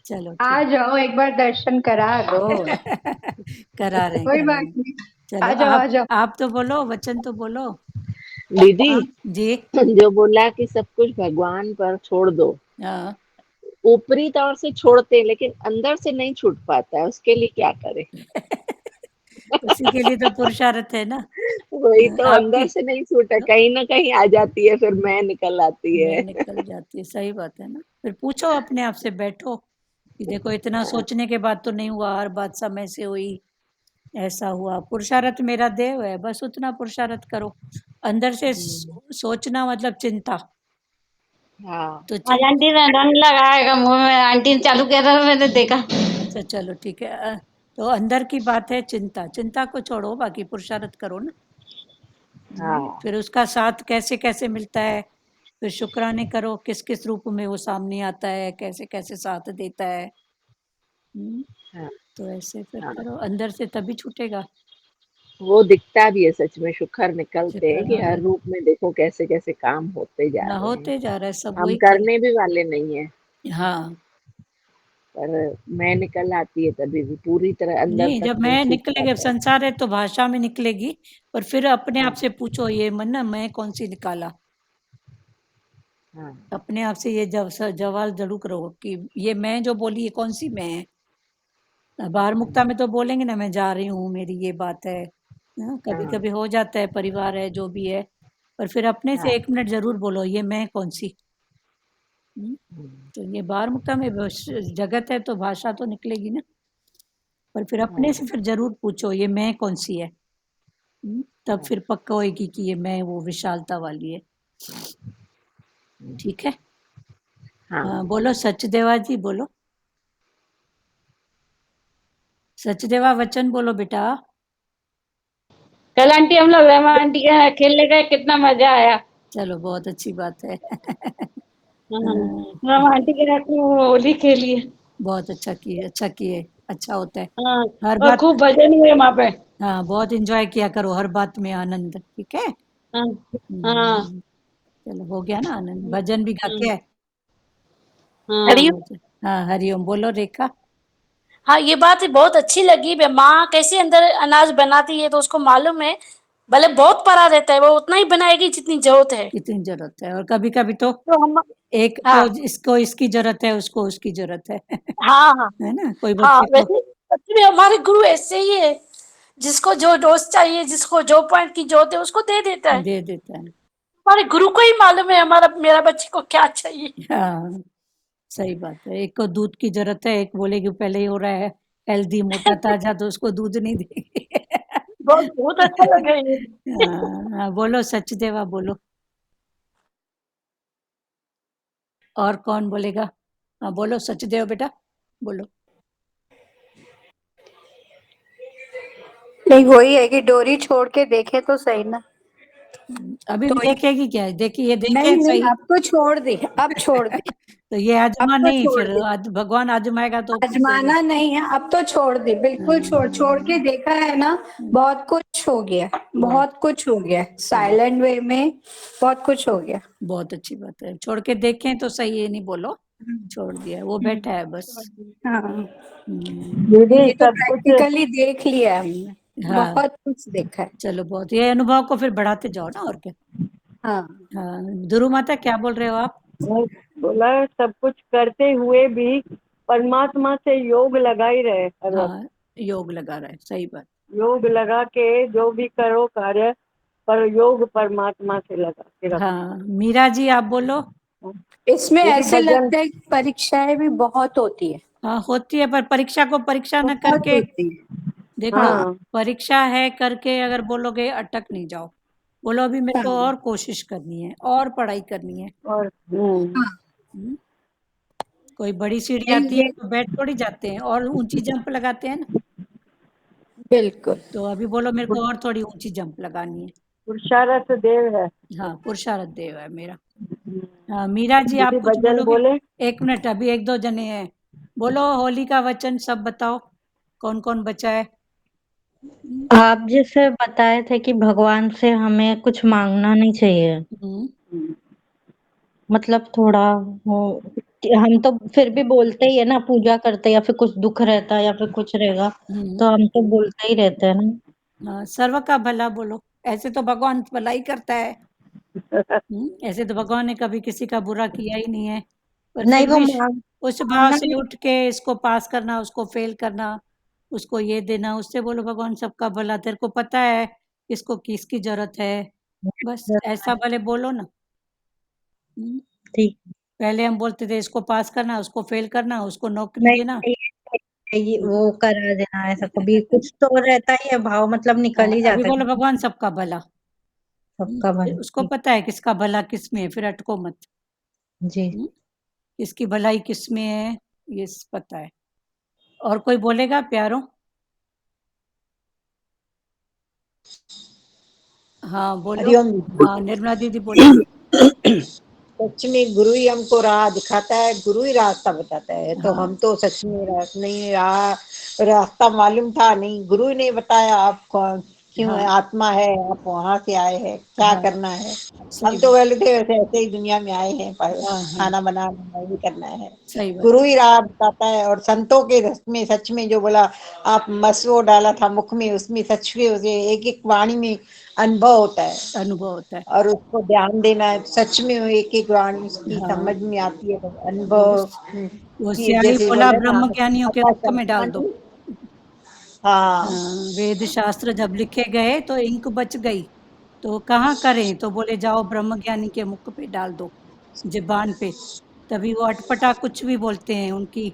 चलो आ ठीक। जाओ एक बार दर्शन करा दो। करा रहे हैं, कोई करा रहे बात हैं। नहीं, चलो आ जाओ आ जाओ। आप तो बोलो, वचन तो बोलो। दीदी, हाँ जी। जो बोला कि सब कुछ भगवान पर छोड़ दो, हाँ ऊपरी तौर से छोड़ते हैं लेकिन अंदर से नहीं छूट पाता है, उसके लिए क्या करें? उसी के लिए तो पुरुषार्थ है ना। वही तो, अंदर आपकी से नहीं छूटा, कहीं ना कहीं आ जाती है, फिर मैं निकल आती मैं है। निकल जाती है, सही बात है ना। फिर पूछो अपने आप से, बैठो कि देखो इतना सोचने के बाद तो नहीं हुआ, हर बात समय से हुई, ऐसा हुआ। पुरुषार्थ मेरा देव है, बस उतना पुरुषार्थ करो। अंदर से सोचना मतलब चिंता। हाँ तो आज आंटी ने रंग लगाएगा मुंह में, आंटी ने चालू किया था मैंने देखा। अच्छा चलो ठीक है। तो अंदर की बात है चिंता, चिंता को छोड़ो, बाकी पुरुषार्थ करो ना। हाँ फिर उसका साथ कैसे कैसे मिलता है, फिर शुक्राने करो, किस किस रूप में वो सामने आता है, कैसे कैसे साथ देता है। हाँ तो ऐसे फिर हाँ, करो, अंदर से तभी छूटेगा। वो दिखता भी है सच में, शुक्र निकलते हैं कि हर शुक्राना रूप में देखो कैसे कैसे काम होते जा ना रहे हैं। होते जा रहा है, सब हम वही कर। करने भी वाले नहीं है, हाँ पर मैं निकल आती है तभी भी, पूरी तरह अंदर नहीं, तक जब नहीं मैं छूट निकलेगी, पाता है। संसार है तो भाषा में निकलेगी। पर फिर अपने आप हाँ से पूछो, ये मन ना मैं कौन सी निकाला। हाँ अपने आप से ये जवाब जरूर करो कि ये मैं जो बोली ये कौन सी मैं है। बाहर मुक्ता में तो बोलेंगे ना मैं जा रही हूँ, मेरी ये बात है। कभी हाँ कभी हो जाता है, परिवार है जो भी है। पर फिर अपने से हाँ 1 मिनट जरूर बोलो, ये मैं कौन सी। हम्म, तो ये बाहर मुक्ता में जगत है तो भाषा तो निकलेगी ना। पर फिर अपने हाँ से फिर जरूर पूछो, ये मैं कौन सी है। तब हाँ फिर पक्का होएगी कि ये मैं वो विशालता वाली है। ठीक है। हाँ। हाँ बोलो सचदेवा जी बोलो। सचदेवा वचन बोलो बेटा। कल आंटी हम लोग रमा आंटी के यहाँ खेलने गए, कितना मजा आया। चलो बहुत अच्छी बात है। रमा आंटी के यहाँ खूब होली खेली है। बहुत अच्छा किए, अच्छा होता है हाँ, हर और बात। खूब भजन हुए वहां पे। हाँ, बहुत एंजॉय किया करो, हर बात में आनंद, ठीक है। हाँ हाँ चलो हो गया ना आनंद, भजन भी गा के आए। हाँ। हाँ हरिओम, बोलो रेखा। हाँ, ये बात बहुत अच्छी लगी। माँ कैसे अंदर अनाज बनाती है तो उसको मालूम है, भले बहुत पड़ा रहता है वो उतना ही बनाएगी जितनी जरूरत है। कितनी जरूरत है, और कभी कभी तो तो हम एक हाँ को इसको इसकी जरूरत है, उसको उसकी जरूरत है हाँ हाँ है ना, कोई हाँ, बच्चे को वैसे सच में हमारे गुरु ऐसे ही है, जिसको जो डोज चाहिए, जिसको जो पॉइंट की जरूरत है उसको दे देता है। दे देता है। हमारे गुरु को ही मालूम है हमारा मेरा बच्चे को क्या चाहिए। हाँ सही बात है, एक को दूध की जरूरत है, एक बोलेगी पहले ही हो रहा है हेल्दी मोटा ताजा, तो उसको दूध नहीं देगी बहुत बहुत अच्छा लगा ये। हाँ, बोलो सचदेवा बोलो। और कौन बोलेगा? हाँ बोलो सचदेव बेटा, बोलो। नहीं, वही है कि डोरी छोड़ के देखे तो सही ना। अभी तो भी देखेगी क्या? देखिए ये देखे नहीं नहीं, सही अब तो छोड़ दी, अब छोड़ दी, तो ये अब आजमा तो नहीं, छोड़ फिर दी। आज भगवान आजमाएगा तो फिर सही। आजमाना नहीं है, अब तो छोड़ दी, बिल्कुल छोड़ छोड़ के देखा है ना। बहुत कुछ हो गया, बहुत कुछ हो गया, साइलेंट वे में बहुत कुछ हो गया। बहुत अच्छी बात है, छोड़ के देखें तो सही, ये नहीं बोलो छोड़ दिया, वो बैठा है बस। हाँ, दीदी ये तो सब कुछ प्रैक्टिकली देख लिया है हमने, हाँ बहुत कुछ देखा है। चलो, बहुत ये अनुभव को फिर बढ़ाते जाओ ना, और क्या। हाँ, हाँ ध्रुव माता क्या बोल रहे हो आप? बोला सब कुछ करते हुए भी परमात्मा से योग लगा ही रहे हर वक्त। हाँ योग लगा रहा है, सही बात। योग लगा के जो भी करो कार्य, पर योग परमात्मा से लगा के रखो। हाँ मीरा जी आप बोलो। इसमें दीदी ऐसे भजन लगता है कि परीक्षाएं भी बहुत होती है, हाँ होती है, पर परीक्षा को परीक्षा न बहुत करके होती है। देखो, हाँ परीक्षा है करके अगर बोलोगे अटक नहीं जाओ, बोलो अभी मेरे को हाँ और कोशिश करनी है, और पढ़ाई करनी है। और हाँ, हम्म, कोई बड़ी सीढ़ी नहीं आती है ये तो बैठ थोड़ी जाते हैं, और ऊंची जंप लगाते हैं ना, बिल्कुल। तो अभी बोलो मेरे को और थोड़ी ऊंची जंप लगानी है। पुरुषार्थ देव है। हाँ पुरुषार्थ देव है मेरा। हाँ मीरा जी आप दीदी कुछ भजन बोलोगे? बोले। एक मिनट, अभी एक दो जने हैं, बोलो होली का वचन सब बताओ, कौन कौन बचा है? आप जैसे बताए थे कि भगवान से हमें कुछ मांगना नहीं चाहिए, मतलब थोड़ा वो, हम तो फिर भी बोलते ही है ना, पूजा करते या फिर कुछ दुख रहता है या फिर कुछ रहेगा तो हम तो बोलते ही रहते हैं ना। हाँ, सर्व का भला बोलो, ऐसे तो भगवान भला ही करता है। ऐसे तो भगवान ने कभी किसी का बुरा किया ही नहीं है, पर नहीं फिर वो भी उस भाव मांगना से उठ के इसको पास करना, उसको फेल करना, उसको ये देना, उससे बोलो भगवान सबका भला, तेरे को पता है किसको किसकी जरूरत है, बस ऐसा भले बोलो ना। हम्म, ठीक। पहले हम बोलते थे इसको पास करना, उसको फेल करना, उसको नौकरी देना। नहीं ये वो करा देना, ऐसा कभी कुछ तो रहता ही है भाव, मतलब निकल ही अभी जाता बोलो है भगवान सबका भला। सबका फिर भला। उसको ठीक। पता है किसका भला किस में है, फिर अटको मत। जी। किसकी भलाई किस में है ये पता है। और कोई बोलेगा प्यारो? हाँ बोलो। हरिओम। हाँ निर्मला दीदी बोलो। सच में गुरु ही हमको राह दिखाता है, गुरु ही रास्ता बताता है, तो हाँ हम तो सच में नहीं रास्ता मालूम था नहीं, गुरु ही ने बताया आप कौन क्यों हाँ है, आत्मा है, आप वहां से आए हैं, क्या हाँ करना है। सही हम तो बात। वैसे थे वैसे ऐसे ही दुनिया में आए हैं, पर हाँ हाँ खाना बनाना वही करना है। सही बात। गुरु ही राह बताता है, और संतों के रस में सच में जो बोला आप मसवो डाला था मुख में, उसमें सच में उसे एक एक वाणी में अनुभव होता है, अनुभव होता है। और उसको ध्यान देना है, सच में वो एक एक वाणी उसकी हाँ समझ में आती है, तो वो अनुभव वो की स्याही जैसे बोला बोले ना ब्रह्म ज्ञानियों के पता मुख में चलता डाल दो। नहीं। हाँ हाँ, वेद शास्त्र जब लिखे गए तो इंक बच गई, तो कहाँ करें, तो बोले जाओ ब्रह्म ज्ञानी के मुख पे डाल दो, जुबान पे, तभी वो अटपटा कुछ भी बोलते हैं उनकी।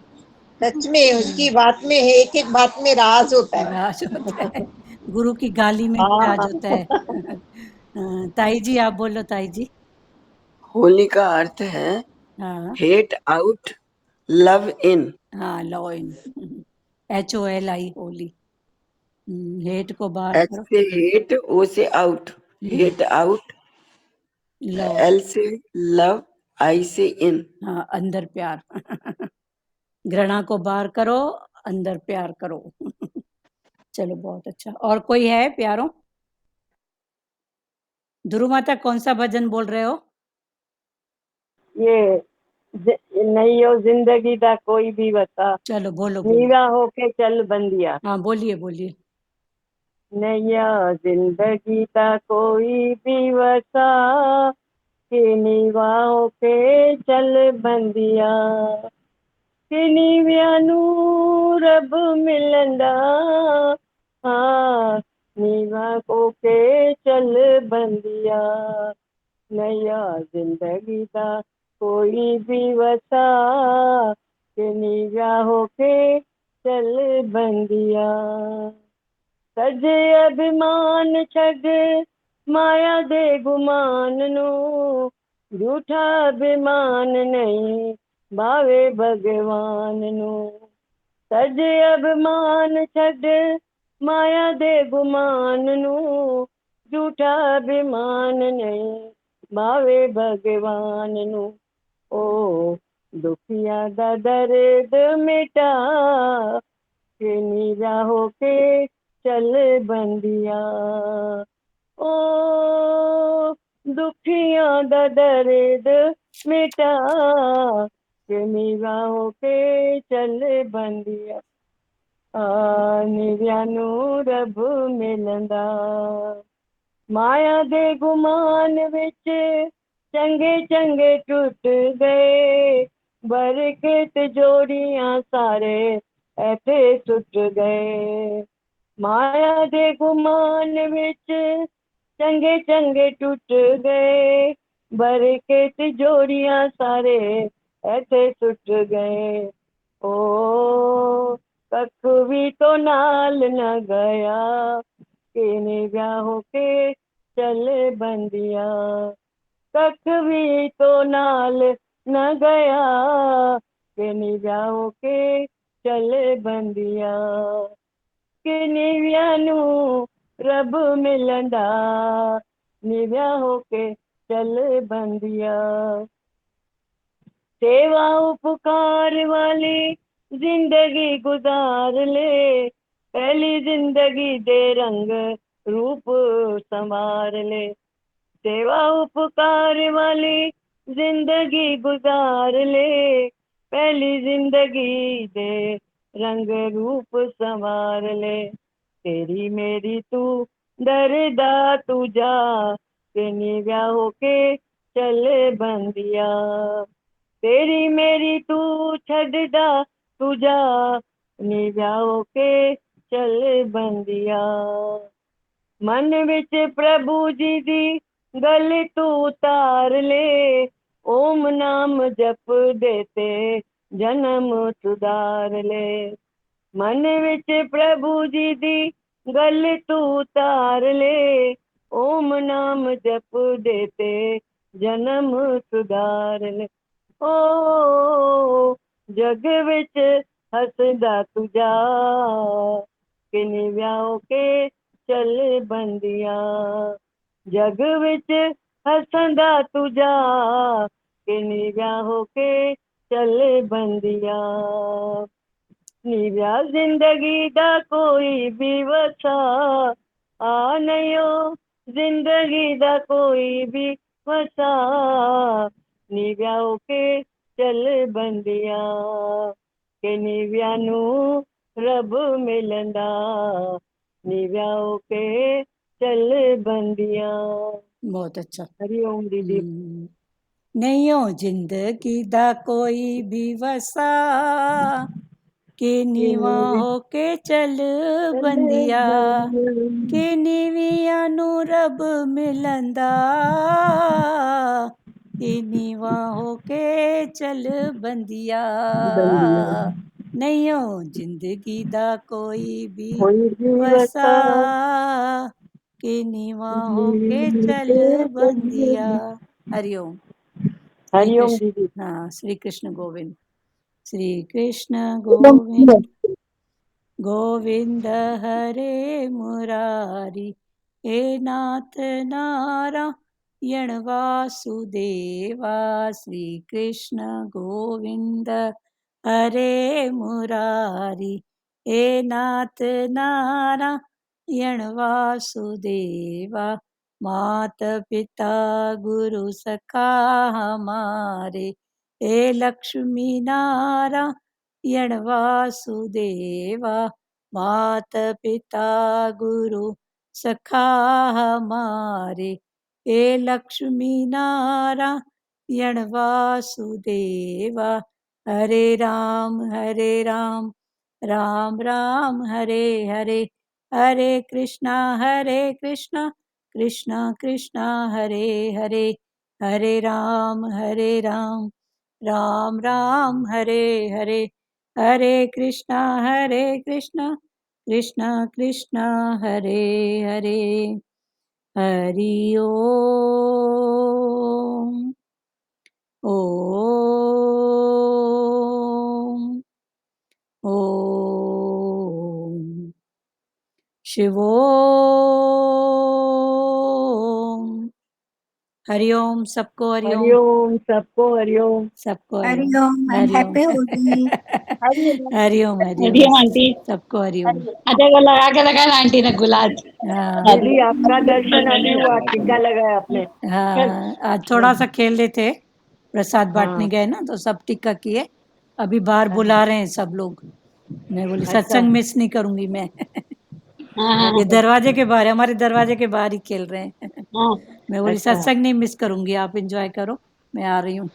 सच में उसकी बात में है, एक एक बात में राज होता है। राज होता है, गुरु की गाली में भी राज हाँ होता है ताई जी आप बोलो ताई जी। होली का अर्थ है हाँ हेट आउट लव इन। हाँ love in HOLI Holi. Hate को बाहर एच करो, से हेट, ओ से out, hate out, love, L से लव, आई से इन। हाँ अंदर प्यार घृणा को बाहर करो, अंदर प्यार करो। चलो बहुत अच्छा। और कोई है प्यारों? ध्रुव माता कौन सा भजन बोल रहे हो? ये नहीं हो जिंदगी दा कोई भी बता, चलो बोलो बोलो। नीवा होके चल बंदिया। हाँ बोलिए बोलिए। नैया जिंदगी दा कोई भी बता, कि नीवा होके चल बंदिया। कि नीविया नू रब मिलंदा, हाँ नीवा होके चल बंदिया। नैया जिंदगी दा कोई भी वसा, कि नीवा होके चल बंदिया। सजे अभिमान छड माया दे गुमान नू, झूठा अभिमान नहीं भावे भगवान नू। सजे अभिमान छड माया दे गुमान नू, झूठा अभिमान नहीं भावे भगवान नू। ओ दुखिया दा दर्द मिटा, कि नीवा होके चल बंदिया। ओ दुखियां दा दर्द मिटा, कि नीवा होके चल बंदिया। नीविया नू रब मिलंदा। माया दे गुमान विच चंगे चंगे टूट गए, बरकत जोड़ियां सारे ऐथे टूट गए। माया दे गुमान विच चंगे चंगे टूट गए, बरकत जोड़ियां सारे ऐथे टूट गए। ओ कख भी तो नाल न गया, कि नीवा होके चल बंदिया। कख भी तो नाल न गया, कि नीवा होके चल बंदिया। कि नीविया नू रब मिलंदा, नीविया होके चल बंदिया। सेवा उपकार वाली जिंदगी गुजार ले, पहली जिंदगी दे रंग रूप संवार ले। सेवा उपकार वाली जिंदगी गुजार ले, पहली जिंदगी दे रंग रूप संवार ले। तेरी मेरी तू दरदा तुझा, कि नीवा होके चल बंदिया। तेरी मेरी तू छड़दा तुझा, नीवा होके चल बंदिया। मन विच प्रभु जी दी गल तू उतार ले, ओम नाम जप देते जन्म सुधार ले। मन विच प्रभु जी दी गल तू उतार ले, ओम नाम जप देते जन्म सुधार ले। ओ जग विच हसदा तुझा, कि नीवा होके चल बंदिया। जग विच हसदा तुझा, कि नीवा होके चल बंदिया। नीवा जिंदगी दा कोई भी वसा, आ नयो जिंदगी दा कोई भी वसा, नीवा होके चल बंदिया। कि नीविया नू रब मिलंदा, नीवा होके चल बंदिया। बहुत अच्छा। हरिओम दीदी। नहीं हो जिंदगी दा कोई भी वसा, कि नीवा होके चल बंदिया। कि नीविया नू रब मिलंदा, कि नीवा होके चल बंदिया। नहीं हो जिंदगी दा कोई भी कोई भी वसा, वसा, कि नीवा होके चल बंदिया। हरिओम। श्री हरिओम कृष्ण। दीदी। हाँ श्री कृष्ण गोविंद। श्री कृष्ण गोविंद गोविंद हरे मुरारी, हे नाथ नारायण वासुदेवा। श्री कृष्ण गोविंद हरे मुरारी, हे नाथ नारायण वासुदेवा, मात पिता गुरु सखा हमारे, हे लक्ष्मी नारायण वासुदेवा, मात पिता गुरु सखा हमारे, हे लक्ष्मी नारायण वासुदेवा, हरे राम राम राम हरे हरे, हरे कृष्णा कृष्णा कृष्णा हरे हरे, हरे राम राम राम हरे हरे, हरे कृष्णा कृष्णा कृष्णा हरे हरे, हरि ओम ओम ओम शिवोम। हरिओम सबको, हरिओम हरिओम सबको, हरिओम। सबको, Hariom and Hariom happy Holi. Hariom Hariom Hariom aunty. सबको, हरिओम। अजय को लगा के लगाया आंटी ने गुलाब। हाँ दीदी आपका दर्शन अभी हुआ, टीका लगाया आपने। हाँ, आज थोड़ा सा खेल रहे थे, प्रसाद बांटने हाँ। गए ना, तो सब टिक्का किए। अभी बाहर बुला रहे हैं सब लोग। मैं बोली अच्छा। सत्संग मिस नहीं करूंगी मैं। हाँ ये दरवाजे के बाहर, हमारे दरवाजे के बाहर ही खेल रहे हैं। हाँ मैं बोली अच्छा। सत्संग नहीं मिस करूंगी, आप एंजॉय करो, मैं आ रही हूँ।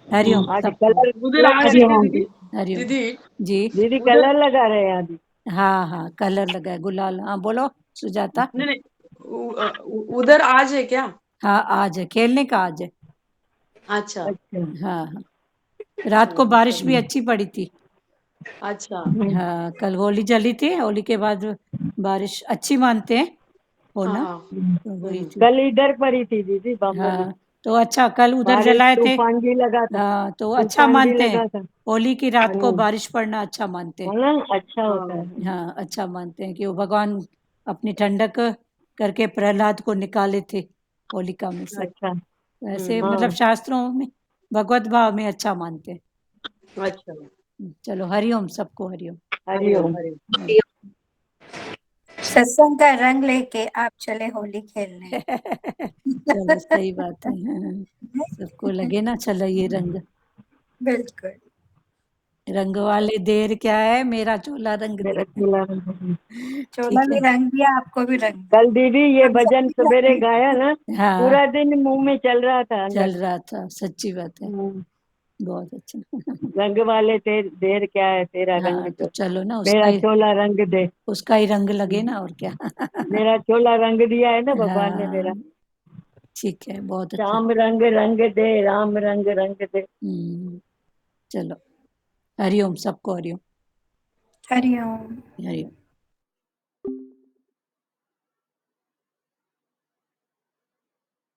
हरिओम आज सबको, कलर उधर आ रहे थे दीदी। हरिओम दीदी जी। दीदी उधर कलर लगा रहे हैं अभी। हाँ हाँ, कलर लगा है, गुलाल। हाँ बोलो सुजाता। नहीं नहीं उधर आज है क्या? हाँ आज है, खेलने का आज है। अच्छा अच्छा। हाँ हाँ, रात को बारिश भी अच्छी पड़ी थी। अच्छा। हाँ, कल होली जली थी, होली के बाद बारिश अच्छी मानते हैं हाँ होना, हाँ तो वही थी। कल इधर पड़ी थी दीदी बम्बली। हाँ तो अच्छा, कल उधर बारिश जलाए थे। तूफान भी लगा था। हाँ तो अच्छा तूफान भी मानते हैं, लगा था। होली की रात को बारिश पड़ना अच्छा मानते हैं। है ना, अच्छा होता हाँ है। हाँ अच्छा मानते हैं कि वो भगवान अपनी ठंडक करके प्रहलाद को निकाले थे होलिका में से। अच्छा। ऐसे मतलब हाँ। शास्त्रों में भगवत भाव में अच्छा मानते हैं। अच्छा। चलो हरिओम सबको, हरिओम हरिओम। हरि। सत्संग का रंग लेके आप चले होली खेलने। चलो सही बात है। हाँ, सबको लगे ना, चलो ये रंग, बिल्कुल। रंग वाले देर क्या है, मेरा चोला रंग मेरा दे। चूल्हा। चोला ठीक भी है। रंग दिया, आपको भी रंग दिया। कल दीदी ये हम भजन सबकी सवेरे रंग गाया ना, हाँ पूरा दिन मुंह में चल रहा था अंदर। चल रहा था, सच्ची बात है, बहुत अच्छा। रंग वाले देर क्या है, तेरा रंग हाँ तो जो, चलो ना, मेरा चोला रंग दे। उसका ही रंग लगे ना, और क्या। मेरा चोला रंग दिया है ना भगवान ने मेरा। हाँ ठीक है, बहुत अच्छा। राम रंग रंग दे, राम रंग रंग दे। चलो हरिओम सबको, हरिओम हरिओम। हरिओम।